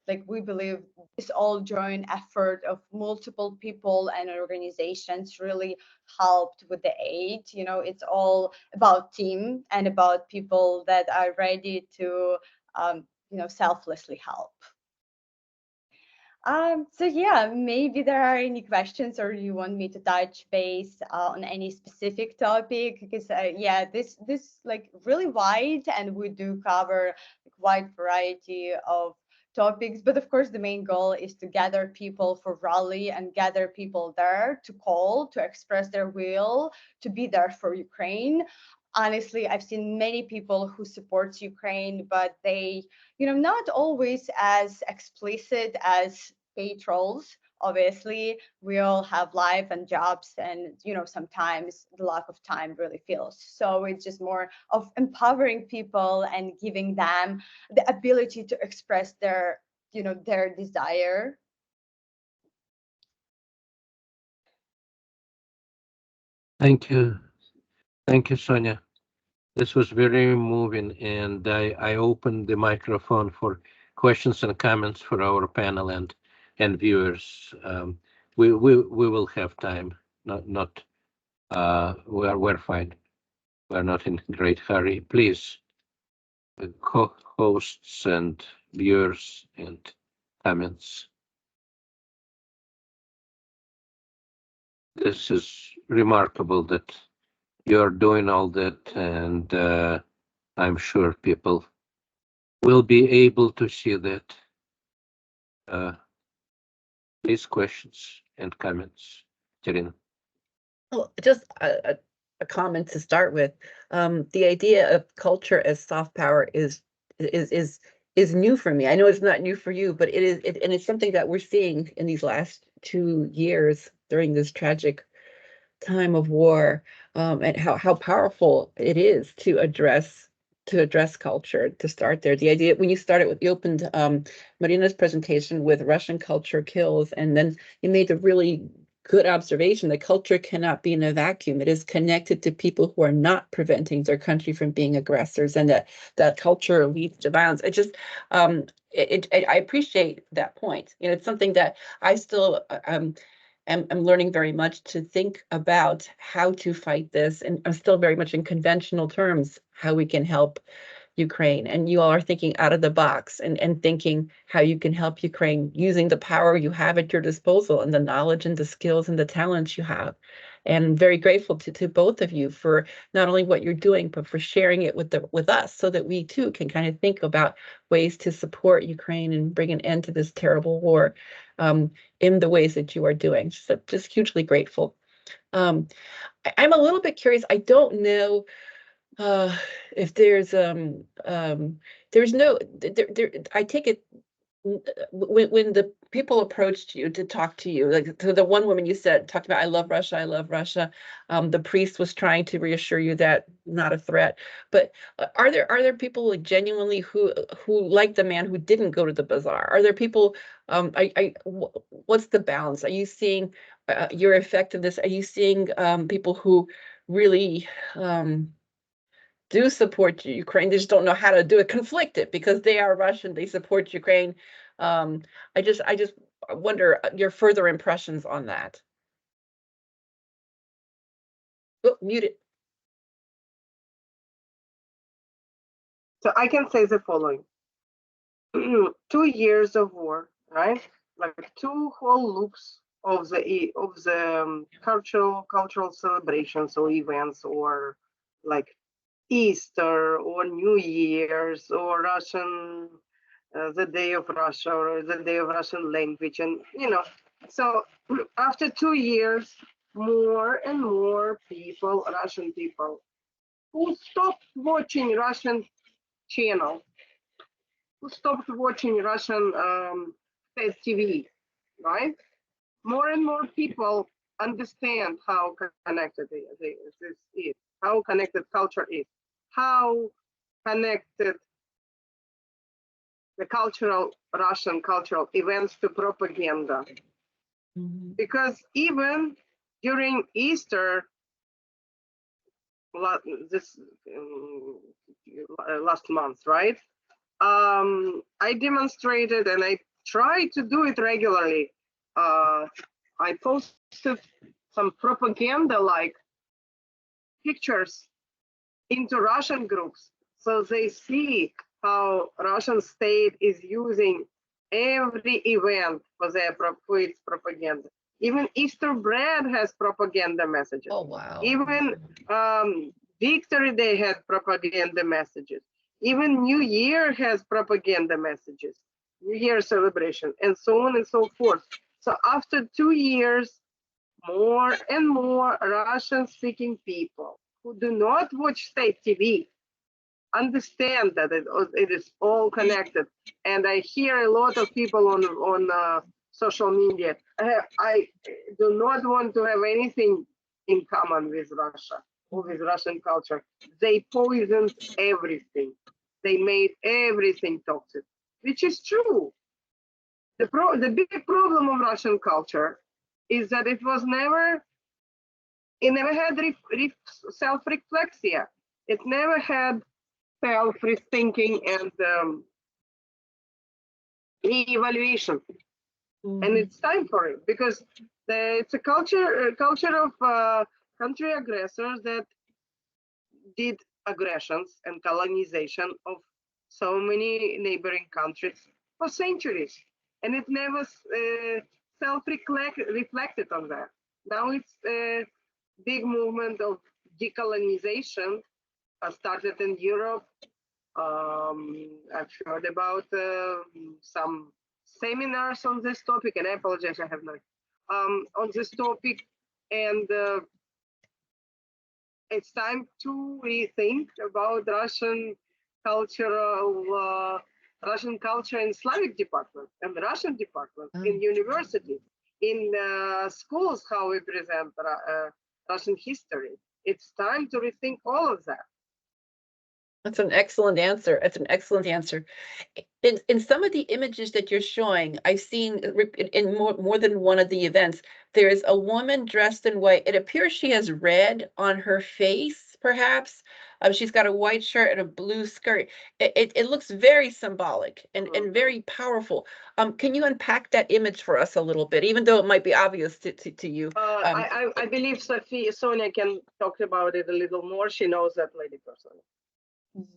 like we believe this all joint effort of multiple people and organizations really helped with the aid. It's all about team and about people that are ready to selflessly help. So yeah, maybe there are any questions, or you want me to touch base on any specific topic, because yeah, this like really wide, and we do cover like wide variety of topics. But of course, the main goal is to gather people for rally and gather people there to call, to express their will, to be there for Ukraine. Honestly, I've seen many people who support Ukraine, but they, not always as explicit as patrols. Obviously, we all have life and jobs, and sometimes the lack of time really feels. So it's just more of empowering people and giving them the ability to express their, their desire. Thank you. Thank you, Sonia. This was very moving, and I opened the microphone for questions and comments for our panel and viewers. We will have time. We're fine. We're not in a great hurry. Please, co-hosts and viewers and comments. This is remarkable that you're doing all that, and I'm sure people will be able to see that. Please, questions and comments, Terina. Well, just a comment to start with. The idea of culture as soft power is new for me. I know it's not new for you, but it is, and it's something that we're seeing in these last 2 years during this tragic time of war, and how powerful it is to address culture. To start there, the idea when you opened Maryna's presentation with Russian culture kills, and then you made the really good observation that culture cannot be in a vacuum. It is connected to people who are not preventing their country from being aggressors, and that culture leads to violence. It just I appreciate that point. It's something that I still I'm learning very much, to think about how to fight this, and I'm still very much in conventional terms how we can help Ukraine. And you all are thinking out of the box and thinking how you can help Ukraine using the power you have at your disposal and the knowledge and the skills and the talents you have. And I'm very grateful to both of you for not only what you're doing, but for sharing it with us, so that we too can kind of think about ways to support Ukraine and bring an end to this terrible war in the ways that you are doing. So just hugely grateful. I'm a little bit curious. I don't know if there's no there, I take it when the people approached you to talk to you, like to the one woman you said, talked about, I love Russia, I love Russia. The priest was trying to reassure you that not a threat. But are there people like genuinely who like the man who didn't go to the bazaar? Are there people, what's the balance? Are you seeing your effectiveness? Are you seeing people who really do support Ukraine? They just don't know how to do it, conflicted because they are Russian, they support Ukraine. I just wonder your further impressions on that. Oh, muted. So I can say the following. 2 years of war, right? Like 2 whole loops of the cultural celebrations or events, or like Easter or New Year's or Russian, the Day of Russia or the Day of Russian language, and so after 2 years, more and more people, Russian people, who stopped watching Russian channel, who stopped watching Russian state TV, right? More and more people understand how connected this is, how connected culture is, how connected the Russian cultural events to propaganda. Mhm. Because even during Easter, this last month, right? I demonstrated, and I try to do it regularly. I posted some propaganda-like pictures into Russian groups, so they see how Russian state is using every event for its propaganda. Even Easter bread has propaganda messages. Oh, wow. Even Victory Day had propaganda messages. Even New Year has propaganda messages, New Year celebration, and so on and so forth. So after 2 years, more and more Russian-speaking people who do not watch state TV understand that it is all connected. And I hear a lot of people on social media. I do not want to have anything in common with Russia or with Russian culture. They poisoned everything. They made everything toxic, which is true. The big problem of Russian culture is that it never had self-reflexia. It never had self-rethinking and re-evaluation. And it's time for it, because it's a culture of country aggressors that did aggressions and colonization of so many neighboring countries for centuries, and it never self-reflected on that. Now it's a big movement of decolonization started in Europe. I've heard about some seminars on this topic, and I apologize, I have not, on this topic, and it's time to rethink about Russian culture in Slavic department and Russian department in universities, in schools, how we present Russian history. It's time to rethink all of that. That's an excellent answer. That's an excellent answer. In some of the images that you're showing, I've seen in more than one of the events, there is a woman dressed in white. It appears she has red on her face, perhaps. She's got a white shirt and a blue skirt. It looks very symbolic and very powerful. Can you unpack that image for us a little bit, even though it might be obvious to you? I believe Sonia can talk about it a little more. She knows that lady personally.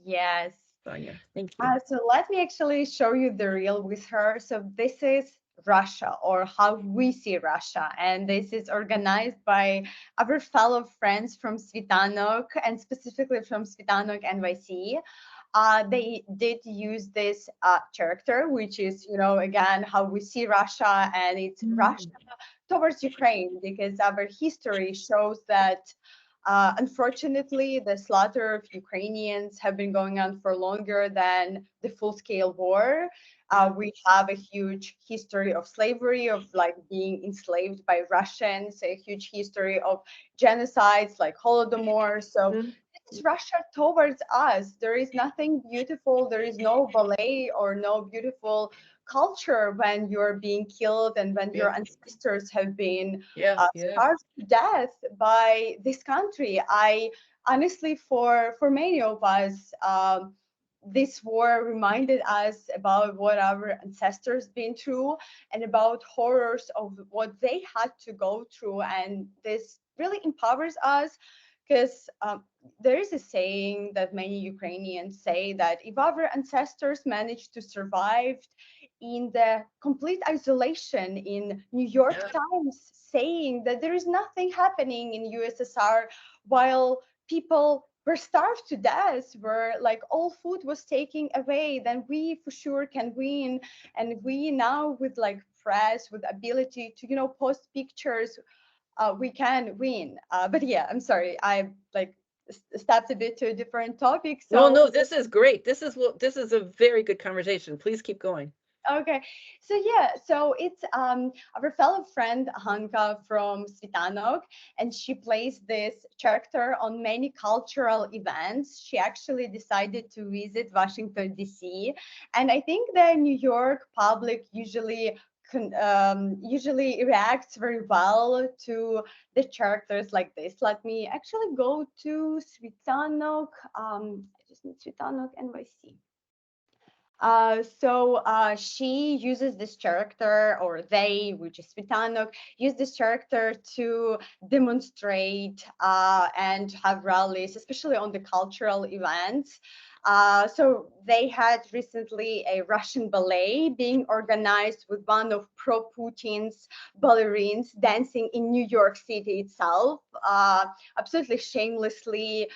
Yes. Sonia, thank you. So let me actually show you the reel with her. So this is Russia, or how we see Russia, and this is organized by our fellow friends from Svitanok, and specifically from Svitanok NYC. They did use this character, which is, again, how we see Russia, and it's Russia towards Ukraine, because our history shows that Unfortunately, the slaughter of Ukrainians have been going on for longer than the full-scale war. We have a huge history of slavery, of like being enslaved by Russians, a huge history of genocides like Holodomor. So it's Russia towards us. There is nothing beautiful. There is no ballet or no beautiful culture when you're being killed and when your ancestors have been starved to death by this country. I honestly, for many of us, this war reminded us about what our ancestors been through and about horrors of what they had to go through, and this really empowers us because there is a saying that many Ukrainians say that if our ancestors managed to survive in the complete isolation in New York Times saying that there is nothing happening in USSR while people were starved to death, where like all food was taken away, then we for sure can win. And we now with like press, with ability to, you know, post pictures, we can win. But yeah, I'm sorry, I like stepped a bit to a different topic. So no, this is great. This is a very good conversation. Please keep going. Okay, so yeah, so it's our fellow friend Hanka from Svitanok, and she plays this character on many cultural events. She actually decided to visit Washington, D.C., and I think the New York public usually reacts very well to the characters like this. Let me actually go to Svitanok. I just need Svitanok NYC. She uses this character, or they, which is Svitanok, use this character to demonstrate and have rallies, especially on the cultural events. So they had recently a Russian ballet being organized with one of pro-Putin's ballerines dancing in New York City itself, absolutely shamelessly.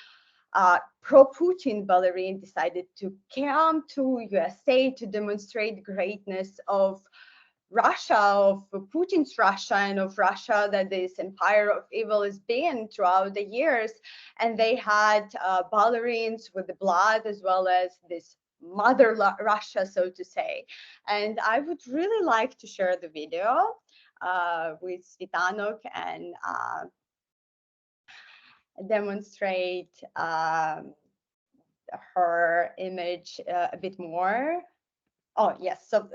Pro-Putin ballerine decided to come to USA to demonstrate greatness of Russia, of Putin's Russia, and of Russia that this empire of evil has been throughout the years. And they had ballerines with the blood as well as this mother Russia, so to say. And I would really like to share the video with Svitanok and demonstrate her image a bit more. Oh, yes. So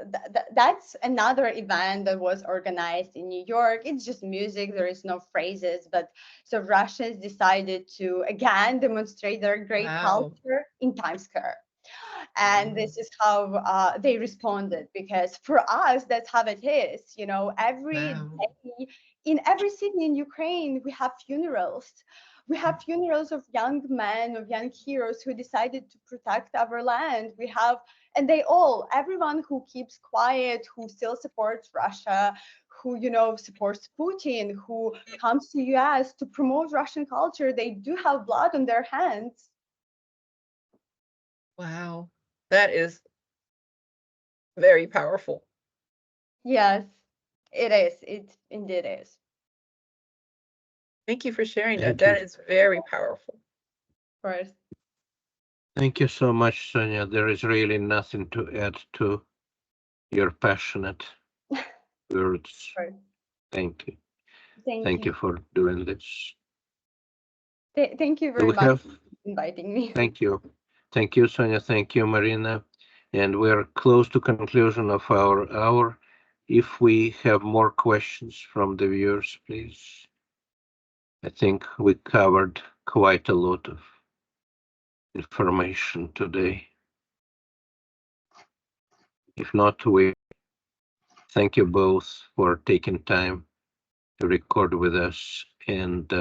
that's another event that was organized in New York. It's just music. There is no phrases. But so Russians decided to, again, demonstrate their great culture in Times Square. And this is how they responded, because for us, that's how it is. You know, every day in every city in Ukraine, we have funerals. We have funerals of young men, of young heroes who decided to protect our land. We have, and they all, everyone who keeps quiet, who still supports Russia, who, you know, supports Putin, who comes to US to promote Russian culture, they do have blood on their hands. Wow, that is very powerful. Yes, it is. It indeed is. Thank you for sharing that. That is very powerful. Of course. Thank you so much, Sonia. There is really nothing to add to your passionate words. Right. Thank you. Thank you You for doing this. Thank you very much for inviting me. Thank you. Thank you, Sonia. Thank you, Maryna. And we're close to conclusion of our hour. If we have more questions from the viewers, please. I think we covered quite a lot of information today. If not, we thank you both for taking time to record with us, and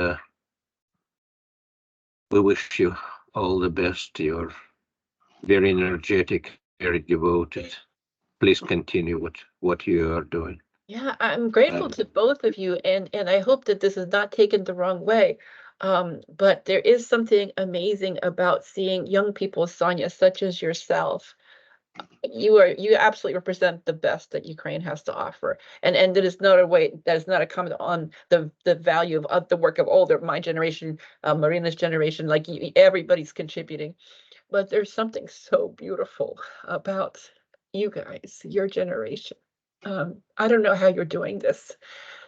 we wish you all the best. You're very energetic, very devoted. Please continue what you are doing. Yeah, I'm grateful to both of you, and I hope that this is not taken the wrong way. But there is something amazing about seeing young people, Sonia, such as yourself, you absolutely represent the best that Ukraine has to offer, and it is not a way, that is not a comment on the value of the work of my generation, Maryna's generation. Like everybody's contributing, but there's something so beautiful about you guys, your generation. I don't know how you're doing this.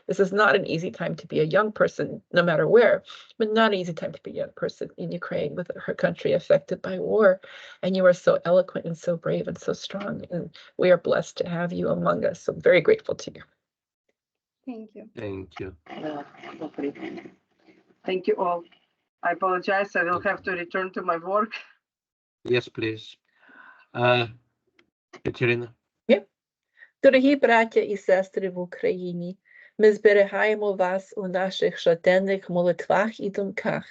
This is not an easy time to be a young person, no matter where, but not an easy time to be a young person in Ukraine with her country affected by war. And you are so eloquent and so brave and so strong. And we are blessed to have you among us. So very grateful to you. Thank you. Thank you. Thank you all. I apologize. I will have to return to my work. Yes, please. Katerina. Дорогі браття і сестри в Україні, ми зберігаємо вас у наших щоденних молитвах і думках.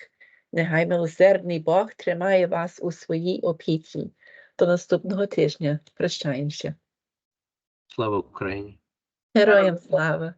Нехай милосердний Бог тримає вас у своїй опіці. До наступного тижня. Прощаємося. Слава Україні. Героям слава!